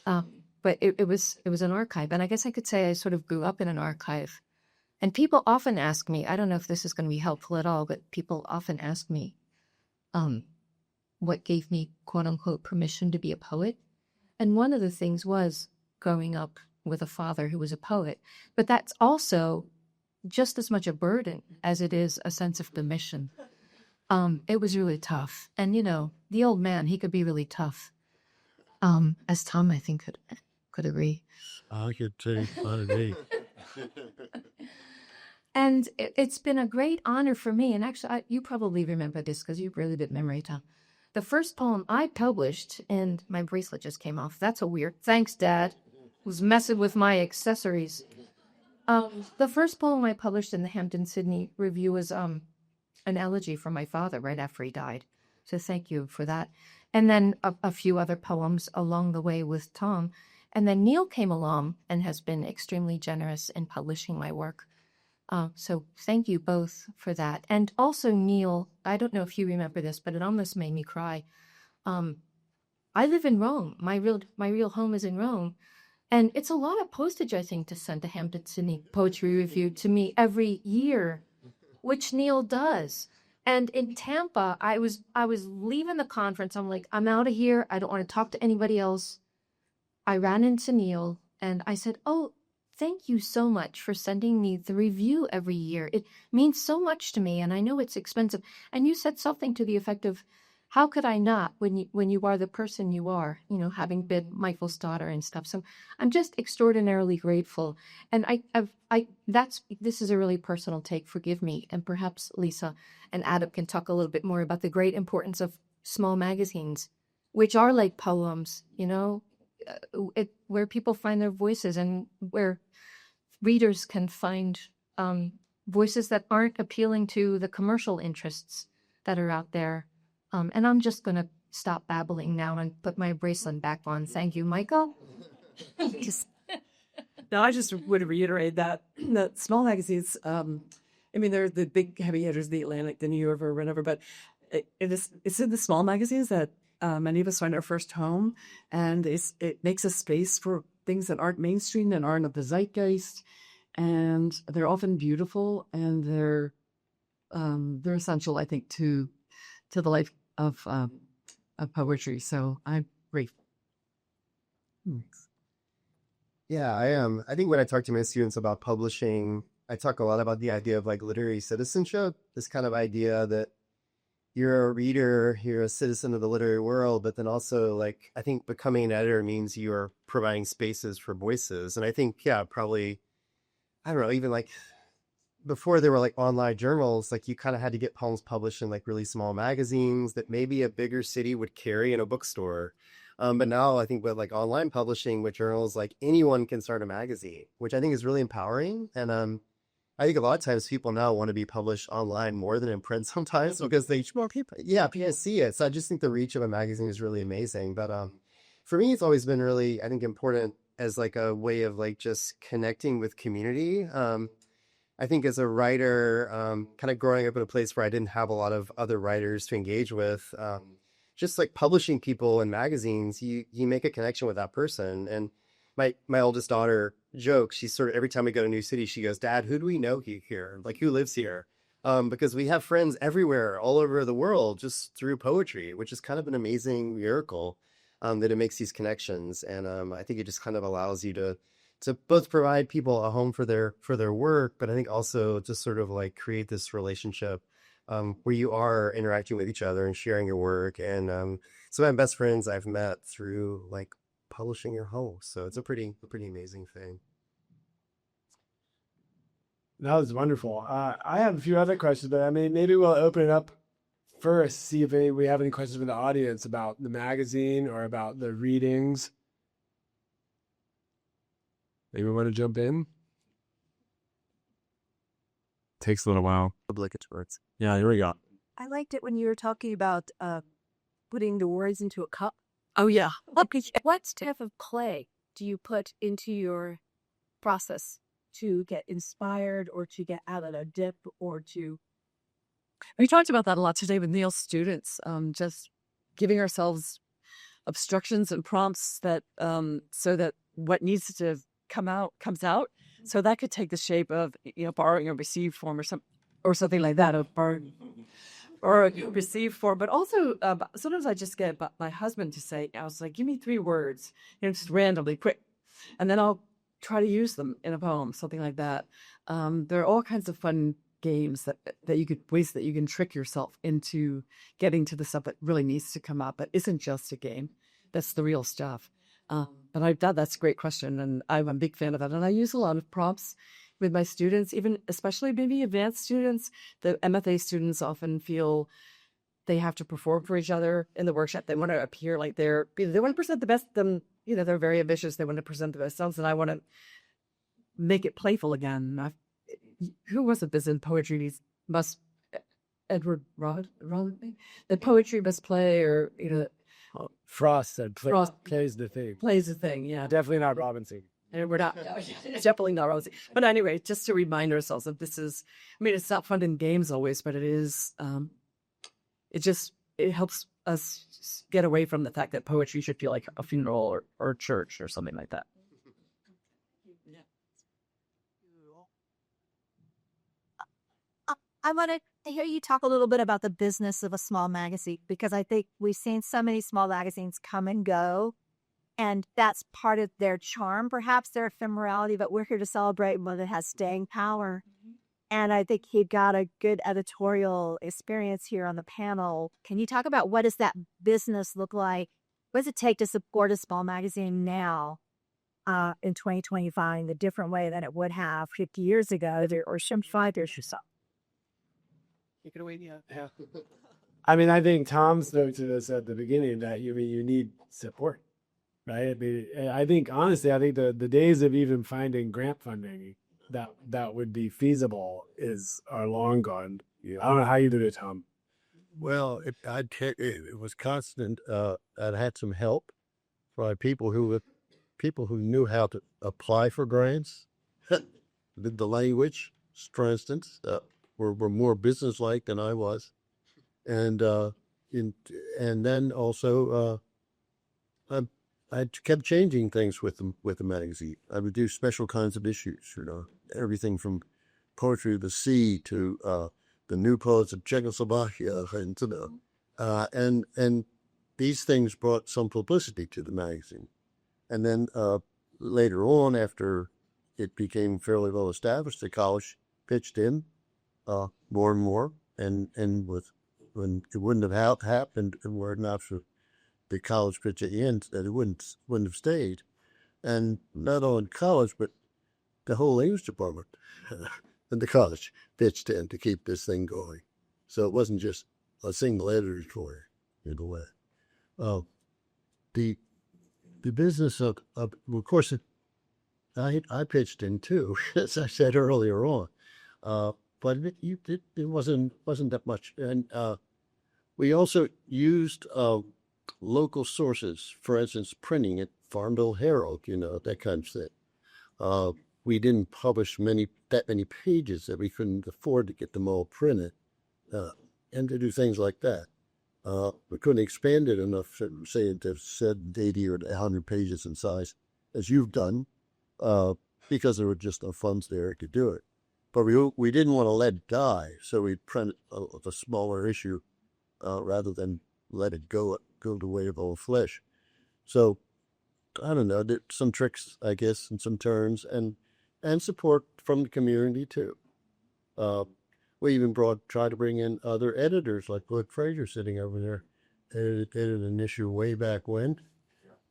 But it was an archive. And I guess I could say I sort of grew up in an archive. And people often ask me, I don't know if this is going to be helpful at all, but people often ask me what gave me, quote unquote, permission to be a poet. And one of the things was growing up with a father who was a poet. But that's also just as much a burden as it is a sense of permission. It was really tough. And, the old man, he could be really tough. as Tom, I think, could agree. I could too. I agree. And it's been a great honor for me. And actually, you probably remember this because you've really good memory, Tom. The first poem I published, and my bracelet just came off. That's a weird. Thanks, Dad. Was messing with my accessories. The first poem I published in the Hampden-Sydney Review was an elegy for my father right after he died. So thank you for that. And then a few other poems along the way with Tom. And then Neil came along and has been extremely generous in publishing my work. So thank you both for that. And also, Neil, I don't know if you remember this, but it almost made me cry. I live in Rome. My real home is in Rome. And it's a lot of postage, I think, to send a Hampden-Sydney Poetry Review to me every year, which Neil does. And in Tampa, I was leaving the conference. I'm like, I'm out of here. I don't want to talk to anybody else. I ran into Neil and I said, oh, thank you so much for sending me the review every year. It means so much to me, and I know it's expensive. And you said something to the effect of, how could I not when you are the person you are, having been Michael's daughter and stuff. So I'm just extraordinarily grateful. And this is a really personal take, forgive me. And perhaps Lisa and Adam can talk a little bit more about the great importance of small magazines, which are like poems, where people find their voices and where readers can find voices that aren't appealing to the commercial interests that are out there. And I'm just going to stop babbling now and put my bracelet back on. Thank you, Michael. No, I just would reiterate that small magazines, they're the big heavy hitters, the Atlantic, the New Yorker, or whatever, but it's in the small magazines that many of us find our first home, and it makes a space for things that aren't mainstream and aren't of the zeitgeist, and they're often beautiful, and they're essential, I think, to the life of poetry. So I'm grateful. Yeah, I am. I think when I talk to my students about publishing, I talk a lot about the idea of like literary citizenship, this kind of idea that you're a reader, you're a citizen of the literary world, but then also like, I think becoming an editor means you're providing spaces for voices. And I think, probably, I don't know, even like before there were like online journals, like you kind of had to get poems published in like really small magazines that maybe a bigger city would carry in a bookstore. But now I think with like online publishing with journals, like anyone can start a magazine, which I think is really empowering. And I think a lot of times people now want to be published online more than in print sometimes because people see it. So I just think the reach of a magazine is really amazing. But for me, it's always been really, I think, important as like a way of like just connecting with community. I think as a writer, kind of growing up in a place where I didn't have a lot of other writers to engage with, just like publishing people in magazines, you make a connection with that person. And my oldest daughter jokes, she's sort of, every time we go to a new city, she goes, Dad, who do we know here? Like, who lives here? Because we have friends everywhere, all over the world, just through poetry, which is kind of an amazing miracle that it makes these connections. And I think it just kind of allows you to both provide people a home for their work, but I think also to sort of like create this relationship where you are interacting with each other and sharing your work. And some of my best friends I've met through like publishing your home. So it's a pretty amazing thing. That was wonderful. I have a few other questions, but maybe we'll open it up first, see if we have any questions from the audience about the magazine or about the readings. Maybe want to jump in? Takes a little while. Obligatory. Yeah, here we go. I liked it when you were talking about putting the words into a cup. Oh, yeah. What type of clay do you put into your process to get inspired or to get out of a dip or to... We talked about that a lot today with Neil's students, just giving ourselves obstructions and prompts that so that what needs to come out comes out. So that could take the shape of borrowing a received form or something like that, or a received form. But also sometimes I just get my husband to say, I was like, give me 3 words, just randomly, quick, and then I'll try to use them in a poem, something like that. There are all kinds of fun games ways that you can trick yourself into getting to the stuff that really needs to come out, but isn't just a game. that's the real stuff. But I thought that's a great question, and I'm a big fan of that. And I use a lot of prompts with my students, even especially maybe advanced students. The MFA students often feel they have to perform for each other in the workshop. They want to appear like they want to present the best of them. They're very ambitious. They want to present the best selves, and I want to make it playful again. Who was it this in poetry must Edward Rod the poetry must play, or Frost said Frost plays the thing. plays the thing. Yeah, Definitely not Robinson. and we're not it's definitely not Rosie. But anyway, just to remind ourselves that this is, it's not fun in games always, but it is. It helps us get away from the fact that poetry should feel like a funeral or church or something like that. I wanted to hear you talk a little bit about the business of a small magazine, because I think we've seen so many small magazines come and go, and that's part of their charm, perhaps their ephemerality, but we're here to celebrate one that has staying power. And I think he got a good editorial experience here on the panel. Can you talk about what does that business look like? What does it take to support a small magazine now in 2025 in a different way than it would have 50 years ago or 75 years or so? Take it away, yeah. I mean, I think Tom spoke to this at the beginning that you need support, right? I mean, I think honestly, the days of even finding grant funding that would be feasible are long gone. Yeah. I don't know how you do it, Tom. Well, it was constant. I had some help by people who knew how to apply for grants, did the language, for instance, were more businesslike than I was, and then also I kept changing things with the magazine. I would do special kinds of issues, everything from poetry of the sea to the new poets of Czechoslovakia, and these things brought some publicity to the magazine. And then later on, after it became fairly well established, the college pitched in more and more, and when it wouldn't have happened, and were it not for the college pitch at the end, that it wouldn't have stayed. And not only college, but the whole English department and the college pitched in to keep this thing going. So it wasn't just a single editor in a way. The business of course, I pitched in too, as I said earlier on, but it wasn't that much. And we also used local sources, for instance, printing at Farmville Herald, that kind of thing. We didn't publish that many pages that we couldn't afford to get them all printed, and to do things like that. We couldn't expand it enough to say it said 80 or 100 pages in size, as you've done, because there were just no funds there to do it. But we didn't want to let it die, so we printed a smaller issue rather than let it go the way of old flesh. So I don't know, some tricks, I guess, and some turns, and support from the community too. We even tried to bring in other editors, like Bud Fraser sitting over there, edited an issue way back when.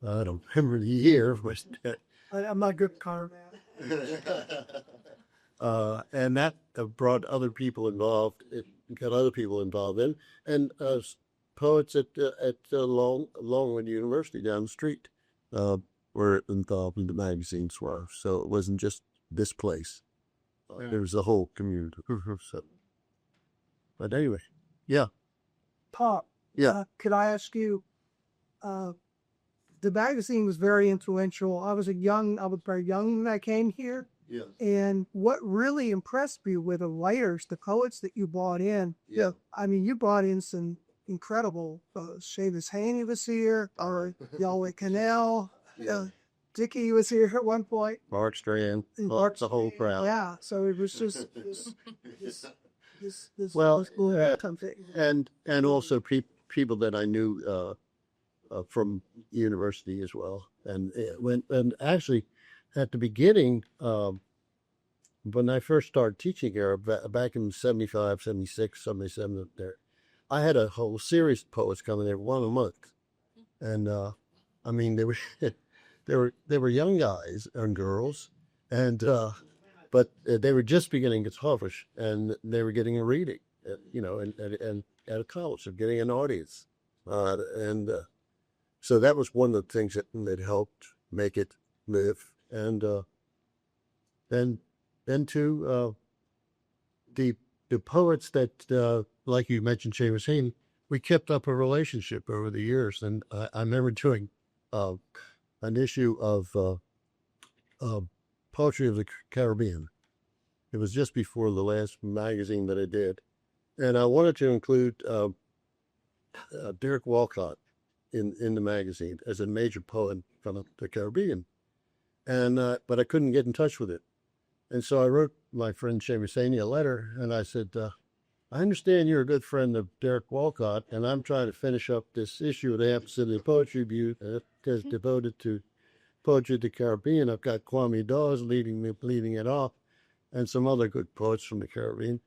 I don't remember the year. I'm not good at car, man. And that brought other people involved. It got other people involved in, and poets at Longwood University down the street were involved in the magazines were. So it wasn't just this place. There was a whole community. So, but anyway, yeah. Pop. Yeah. Could I ask you? The magazine was very influential. I was very young when I came here. Yeah. And what really impressed me were the writers, the poets that you brought in. Yeah. I mean, you brought in some incredible. Seamus Haney was here, or Yahweh Cannell. Yeah. Dickie was here at one point. Mark Strand. Mark The whole crowd. Yeah. So it was just this Well, something. and also people that I knew from university as well. And actually, at the beginning, when I first started teaching here, back in 75, 76, 77, up there, I had a whole series of poets coming there, one a month. And I mean, they were they were young guys and girls, and but they were just beginning to publish, and they were getting a reading, and at a college, of getting an audience, and so that was one of the things that helped make it live, and then too, the poets that like you mentioned, Seamus Heaney, we kept up a relationship over the years, and I remember doing an issue of Poetry of the Caribbean. It was just before the last magazine that I did, and I wanted to include Derek Walcott in the magazine as a major poet from the Caribbean, and but I couldn't get in touch with it, and so I wrote my friend Seamus Heaney a letter, and I said, I understand you're a good friend of Derek Walcott, and I'm trying to finish up this issue of the Hampden-Sydney Poetry Review that's devoted to Poetry of the Caribbean. I've got Kwame Dawes leading it off, and some other good poets from the Caribbean.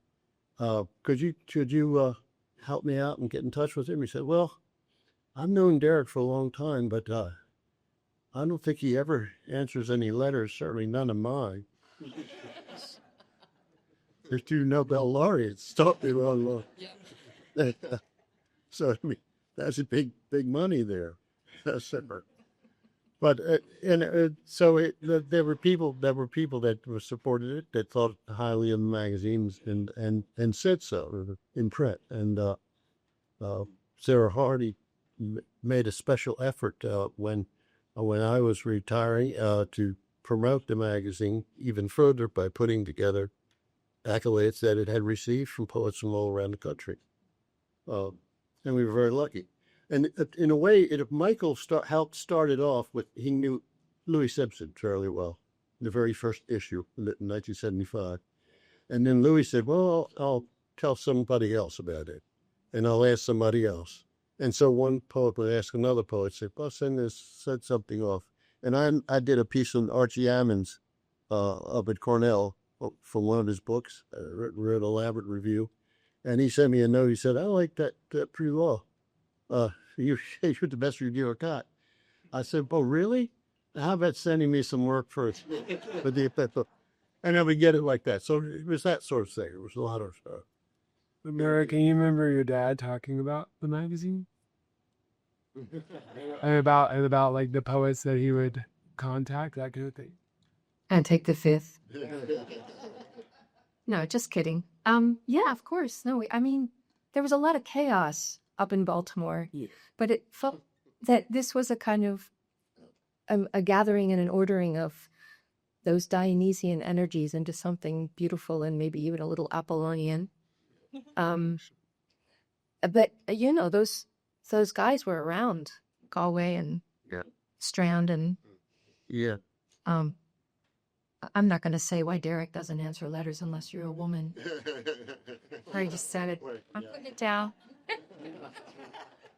Could you help me out and get in touch with him? He said, well, I've known Derek for a long time, but I don't think he ever answers any letters, certainly none of mine. There's 2 Nobel laureates. Stop me wrong. So I mean, that's a big money there. That's separate. But there were people that were supported it, that thought highly of the magazines and said so in print. And Sarah Hardy made a special effort when I was retiring to promote the magazine even further by putting together accolades that it had received from poets from all around the country. And we were very lucky. And in a way, Michael helped start it off with, he knew Louis Simpson fairly well, the very first issue in 1975. And then Louis said, well, I'll tell somebody else about it, and I'll ask somebody else. And so one poet would ask another poet, say, well, send something off. And I did a piece on Archie Ammons up at Cornell from one of his books, wrote an elaborate review. And he sent me a note. He said, I like that pretty well. You're the best reviewer I got. I said, oh, really? How about sending me some work first? And then we get it like that. So it was that sort of thing. It was a lot of stuff. Mara, can you remember your dad talking about the magazine? and about like the poets that he would contact, that kind of thing. And take the 5th. No, just kidding. Yeah, of course. No, I mean, there was a lot of chaos up in Baltimore, but it felt that this was a kind of a gathering and an ordering of those Dionysian energies into something beautiful and maybe even a little Apollonian. But those guys were around Galway and Strand and I'm not going to say why Derek doesn't answer letters unless you're a woman. I just said it. I'm putting it down.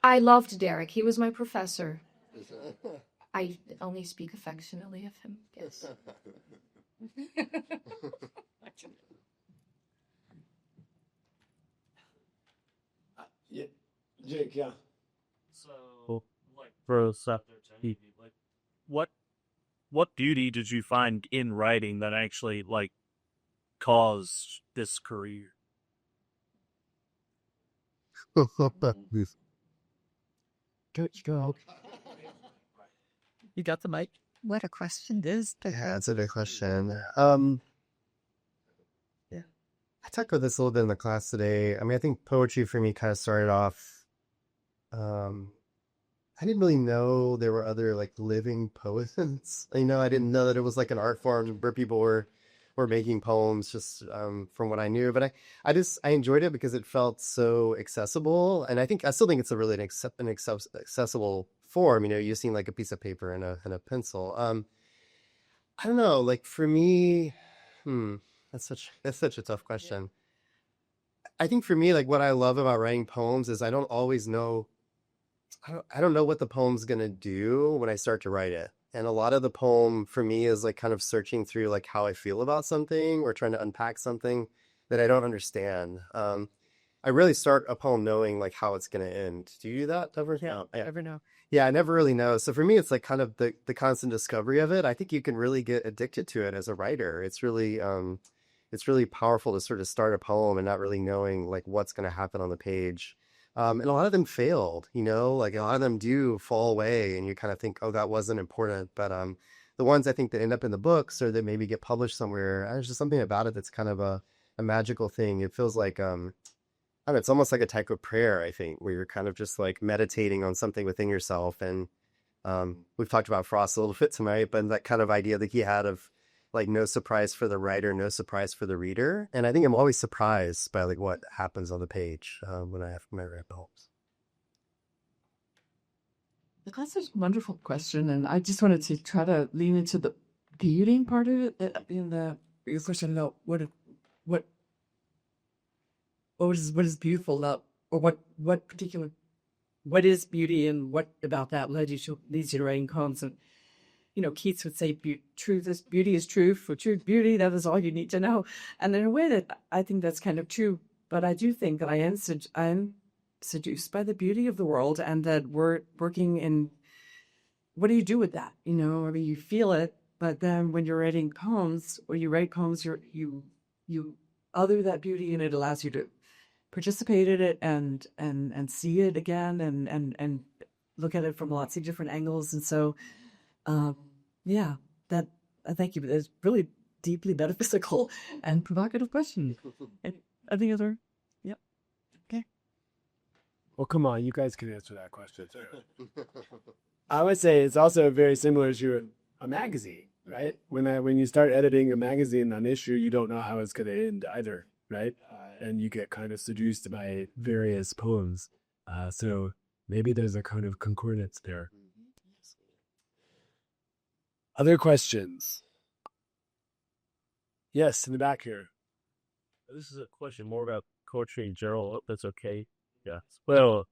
I loved Derek. He was my professor. I only speak affectionately of him. Yes. Jake, yeah. So, like, for a second, like, what beauty did you find in writing that actually, like, caused this career? Go. You got the mic? What a question is. Yeah, that's a good question. Yeah, I talked about this a little bit in the class today. I mean, I think poetry for me kind of started off. I didn't really know there were other like living poets. I didn't know that it was like an art form where people were making poems just from what I knew. But I enjoyed it because it felt so accessible, and I still think it's a really an accessible form. Using like a piece of paper and a pencil. I don't know. Like for me, that's such a tough question. I think for me, like what I love about writing poems is I don't always know. I don't know what the poem's gonna do when I start to write it. And a lot of the poem for me is like kind of searching through like how I feel about something or trying to unpack something that I don't understand. I really start a poem knowing like how it's gonna end. Do you do that ever? Yeah, ever know. Yeah, I never really know. So for me, it's like kind of the constant discovery of it. I think you can really get addicted to it as a writer. It's really powerful to sort of start a poem and not really knowing like what's going to happen on the page. And a lot of them failed, like a lot of them do fall away and you kind of think, oh, that wasn't important. But the ones I think that end up in the books or that maybe get published somewhere, there's just something about it that's kind of a magical thing. It feels like, I don't know, it's almost like a type of prayer, I think, where you're kind of just like meditating on something within yourself. And we've talked about Frost a little bit tonight, but that kind of idea that he had of like no surprise for the writer, no surprise for the reader. And I think I'm always surprised by like what happens on the page when I write poems. That's a wonderful question, and I just wanted to try to lean into the beauty part of it in your question about what is beautiful about, or what is beauty, and what about that leads you to writing poems. And Keats would say, beauty is true. For true beauty, that is all you need to know. And in a way that I think that's kind of true, but I do think that I am seduced by the beauty of the world, and that we're working in, what do you do with that? I mean, you feel it, but then when you're writing poems, or you write poems, you other that beauty, and it allows you to participate in it and see it again and look at it from lots of different angles. And so, thank you. It's really deeply metaphysical and provocative question. And I think it's yep. Okay. Well, come on, you guys can answer that question. I would say it's also very similar to a magazine, right? When you start editing a magazine on issue, you don't know how it's going to end either, right? And you get kind of seduced by various poems. So maybe there's a kind of concordance there. Other questions? Yes, in the back here. This is a question more about poetry in general. If that's okay. Yeah. Well,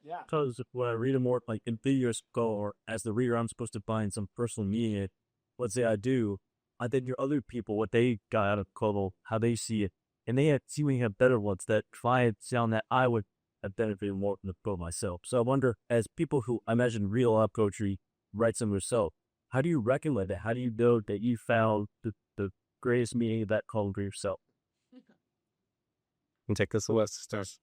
yeah. Because when I read a more like ambiguous goal, or as the reader, I'm supposed to find some personal meaning in it. Let's say I do. I then hear other people what they got out of Koval, how they see it, and they seemingly have better ones that try and sound that I would have benefited more from the poem myself. So I wonder, as people who I imagine read a lot of poetry, write some yourself, how do you recollect it? How do you know that you found the greatest meaning of that poem for yourself? And take this away. Stars.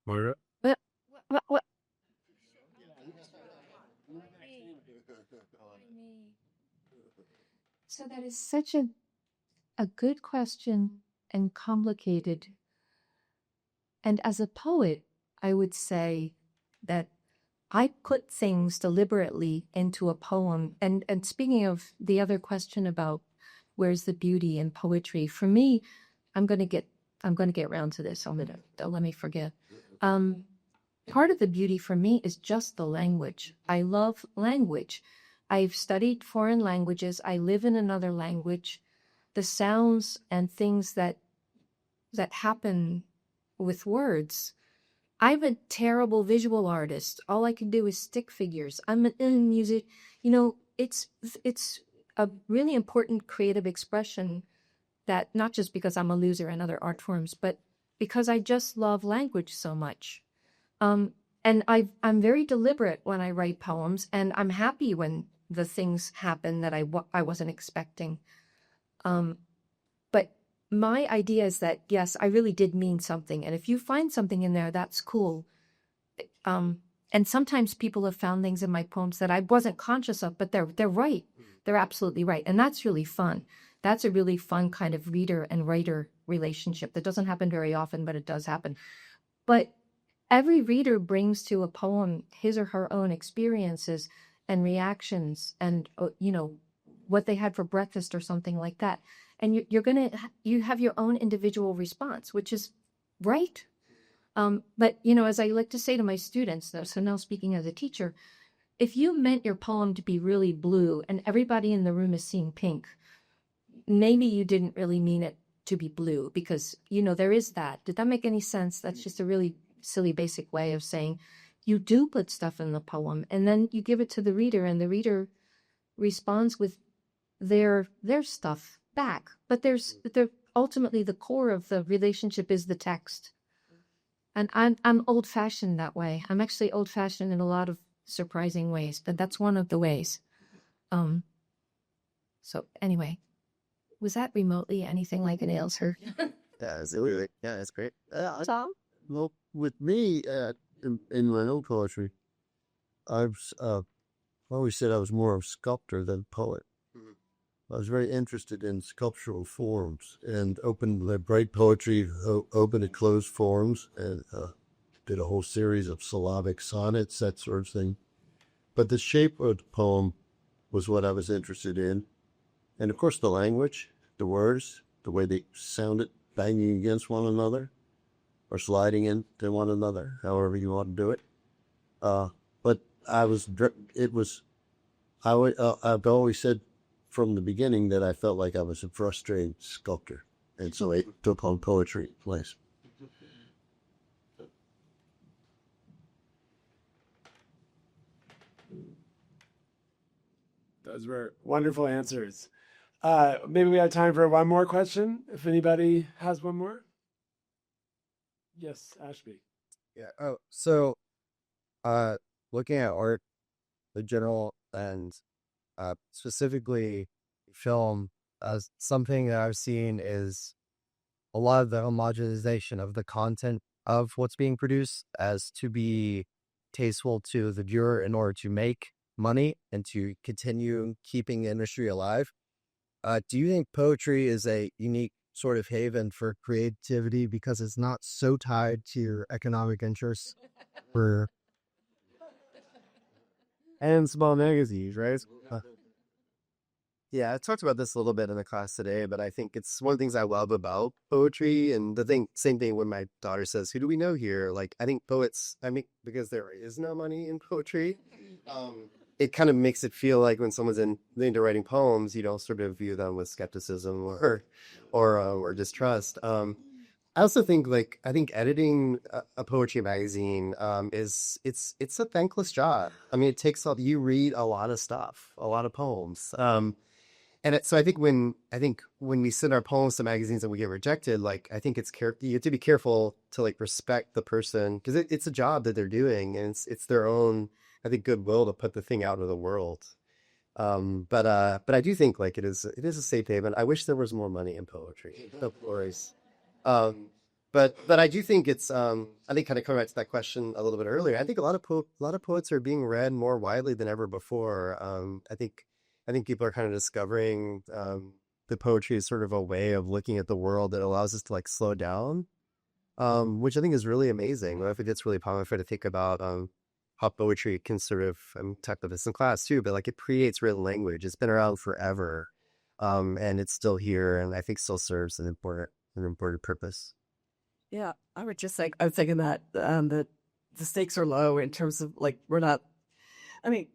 Margaret? What? So that is such a good question and complicated. And as a poet, I would say that I put things deliberately into a poem. And speaking of the other question about where's the beauty in poetry, for me, I'm going to get around to this. Don't let me forget. Part of the beauty for me is just the language. I love language. I've studied foreign languages. I live in another language. The sounds and things that happen with words. I'm a terrible visual artist. All I can do is stick figures. I'm in music. It's a really important creative expression, that not just because I'm a loser in other art forms, but because I just love language so much. And I'm very deliberate when I write poems, and I'm happy when the things happen that I wasn't expecting. But my idea is that, yes, I really did mean something. And if you find something in there, that's cool. And sometimes people have found things in my poems that I wasn't conscious of, but they're right. They're absolutely right. And that's really fun. That's a really fun kind of reader and writer relationship that doesn't happen very often, but it does happen. But every reader brings to a poem his or her own experiences and reactions and, what they had for breakfast or something like that. And you have your own individual response, which is right. But, as I like to say to my students, so now speaking as a teacher, if you meant your poem to be really blue and everybody in the room is seeing pink, maybe you didn't really mean it to be blue, because, there is that. Did that make any sense? That's just a really silly, basic way of saying you do put stuff in the poem and then you give it to the reader, and the reader responds with their stuff back. But ultimately the core of the relationship is the text. And I'm old fashioned that way. I'm actually old fashioned in a lot of surprising ways, but that's one of the ways. So anyway, was that remotely anything like an answer? Yeah, it's great. Tom? Well, with me, in my own poetry, I've always said I was more of a sculptor than poet. I was very interested in sculptural forms and write poetry, open and closed forms, and did a whole series of syllabic sonnets, that sort of thing. But the shape of the poem was what I was interested in. And of course, the language, the words, the way they sounded banging against one another or sliding into one another, however you want to do it. But I've always said from the beginning that I felt like I was a frustrated sculptor. And so I took on poetry place. Those were wonderful answers. Maybe we have time for one more question, if anybody has one more. Yes, Ashby. Yeah. Oh, so looking at art, the general and specifically film, something that I've seen is a lot of the homogenization of the content of what's being produced as to be tasteful to the viewer in order to make money and to continue keeping the industry alive. Do you think poetry is a unique sort of haven for creativity because it's not so tied to your economic interests And small magazines, right? Yeah, I talked about this a little bit in the class today, but I think it's one of the things I love about poetry. And same thing when my daughter says, "Who do we know here?" Like, I think because there is no money in poetry, it kind of makes it feel like when someone's into writing poems, you don't sort of view them with skepticism or distrust. I also think I think editing a poetry magazine it's a thankless job. I mean, you read a lot of stuff, a lot of poems. So I think when we send our poems to magazines and we get rejected, I think you have to be careful to respect the person because it's a job that they're doing and it's their own, I think, goodwill to put the thing out into the world. But I do think it is a safe haven. I wish there was more money in poetry. No worries. But I do think it's I think kind of coming back to that question a little bit earlier. I think a lot of poets are being read more widely than ever before. I think people are kind of discovering the poetry is sort of a way of looking at the world that allows us to slow down, which I think is really amazing. I think it's really powerful to think about how poetry can sort of, I'm talking about this in class too, but it creates written language. It's been around forever, and it's still here, and I think still serves an important purpose. Yeah, I was thinking that the stakes are low in terms of we're not. I mean,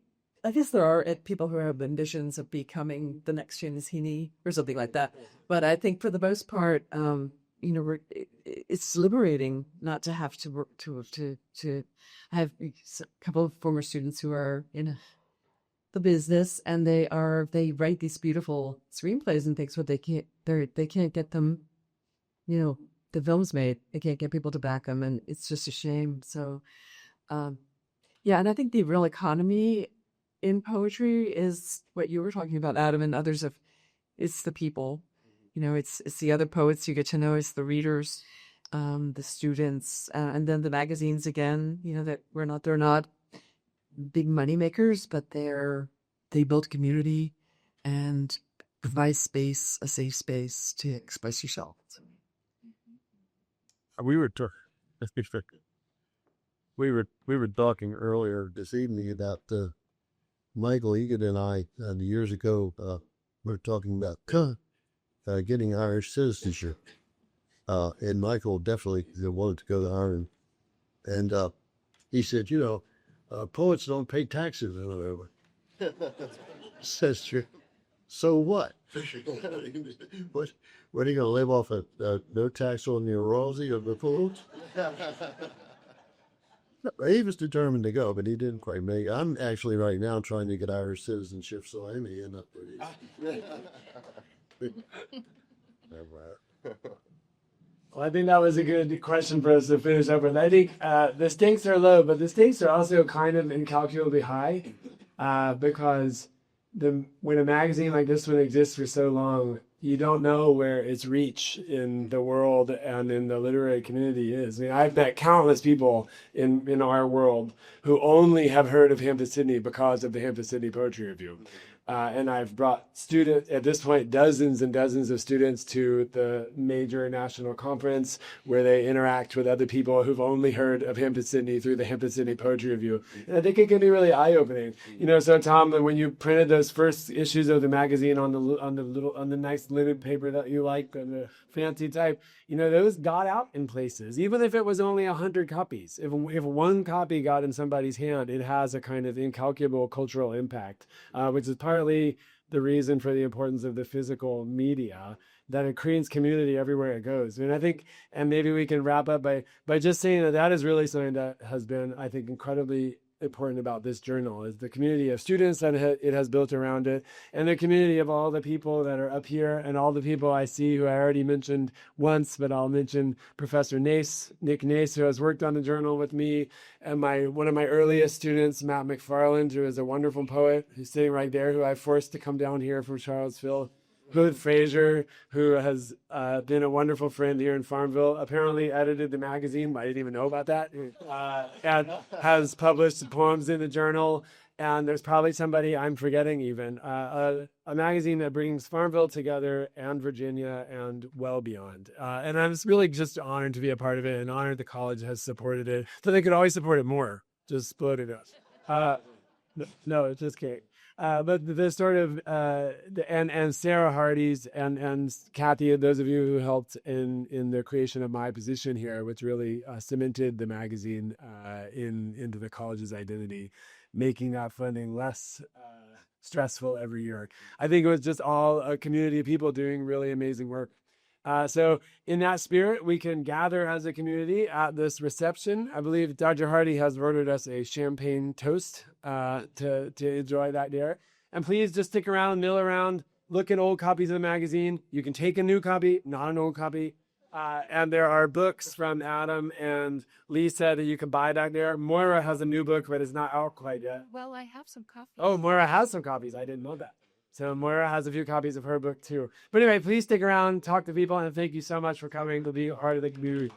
I guess there are people who have ambitions of becoming the next James Heaney or something like that. But I think for the most part, it's liberating not to have to work to. I have a couple of former students who are in the business, and they write these beautiful screenplays and things, but they can't get them, the films made. They can't get people to back them, and it's just a shame. So, yeah, and I think the real economy in poetry is what you were talking about, Adam, and others of. It's the people, it's the other poets you get to know. It's the readers, the students, and then the magazines again. That they're not big money makers, but they build community and provide space, a safe space to express yourself. We were talking earlier this evening about Michael Egan and I years ago. We were talking about getting Irish citizenship, and Michael definitely wanted to go to Ireland, and he said, poets don't pay taxes or whatever. Says true. So what? What are you going to live off of no tax on your royalty of the poets? He was determined to go, but he didn't quite make it. I'm actually right now trying to get Irish citizenship, so I may end up with it. Well, I think that was a good question for us to finish up with. I think the stakes are low, but the stakes are also kind of incalculably high because when a magazine like this one exists for so long, you don't know where its reach in the world and in the literary community is. I mean, I've met countless people in our world who only have heard of Hampden-Sydney because of the Hampden-Sydney Poetry Review. And I've brought students, at this point, dozens and dozens of students to the major national conference where they interact with other people who've only heard of Hampden-Sydney through the Hampden-Sydney Poetry Review. And I think it can be really eye-opening. So Tom, when you printed those first issues of the magazine on the nice linen paper that you like, on the fancy type, those got out in places, even if it was only 100 copies. If one copy got in somebody's hand, it has a kind of incalculable cultural impact, which is partly the reason for the importance of the physical media, that it creates community everywhere it goes. I think, and maybe we can wrap up by just saying that is really something that has been, I think, incredibly important about this journal, is the community of students that it has built around it, and the community of all the people that are up here, and all the people I see who I already mentioned once, but I'll mention Professor Nick Nace, who has worked on the journal with me, and one of my earliest students, Matt McFarland, who is a wonderful poet, who's sitting right there, who I forced to come down here from Charlottesville. Hood Fraser, who has been a wonderful friend here in Farmville, apparently edited the magazine, but I didn't even know about that, and has published poems in the journal. And there's probably somebody I'm forgetting even. A magazine that brings Farmville together and Virginia and well beyond. And I'm really just honored to be a part of it, and honored the college has supported it. So they could always support it more. Just split it up. No, it's just kidding. But the sort of and Sarah Hardy's and Kathy, those of you who helped in the creation of my position here, which really cemented the magazine into the college's identity, making that funding less stressful every year. I think it was just all a community of people doing really amazing work. So in that spirit, we can gather as a community at this reception. I believe Dr. Hardy has ordered us a champagne toast to enjoy that there. And please just stick around, mill around, look at old copies of the magazine. You can take a new copy, not an old copy. And there are books from Adam and Lisa that you can buy back there. Moira has a new book, but it's not out quite yet. Well, I have some coffee. Oh, Moira has some copies. I didn't know that. So Moira has a few copies of her book too. But anyway, please stick around, talk to people, and thank you so much for coming to be a part of the community.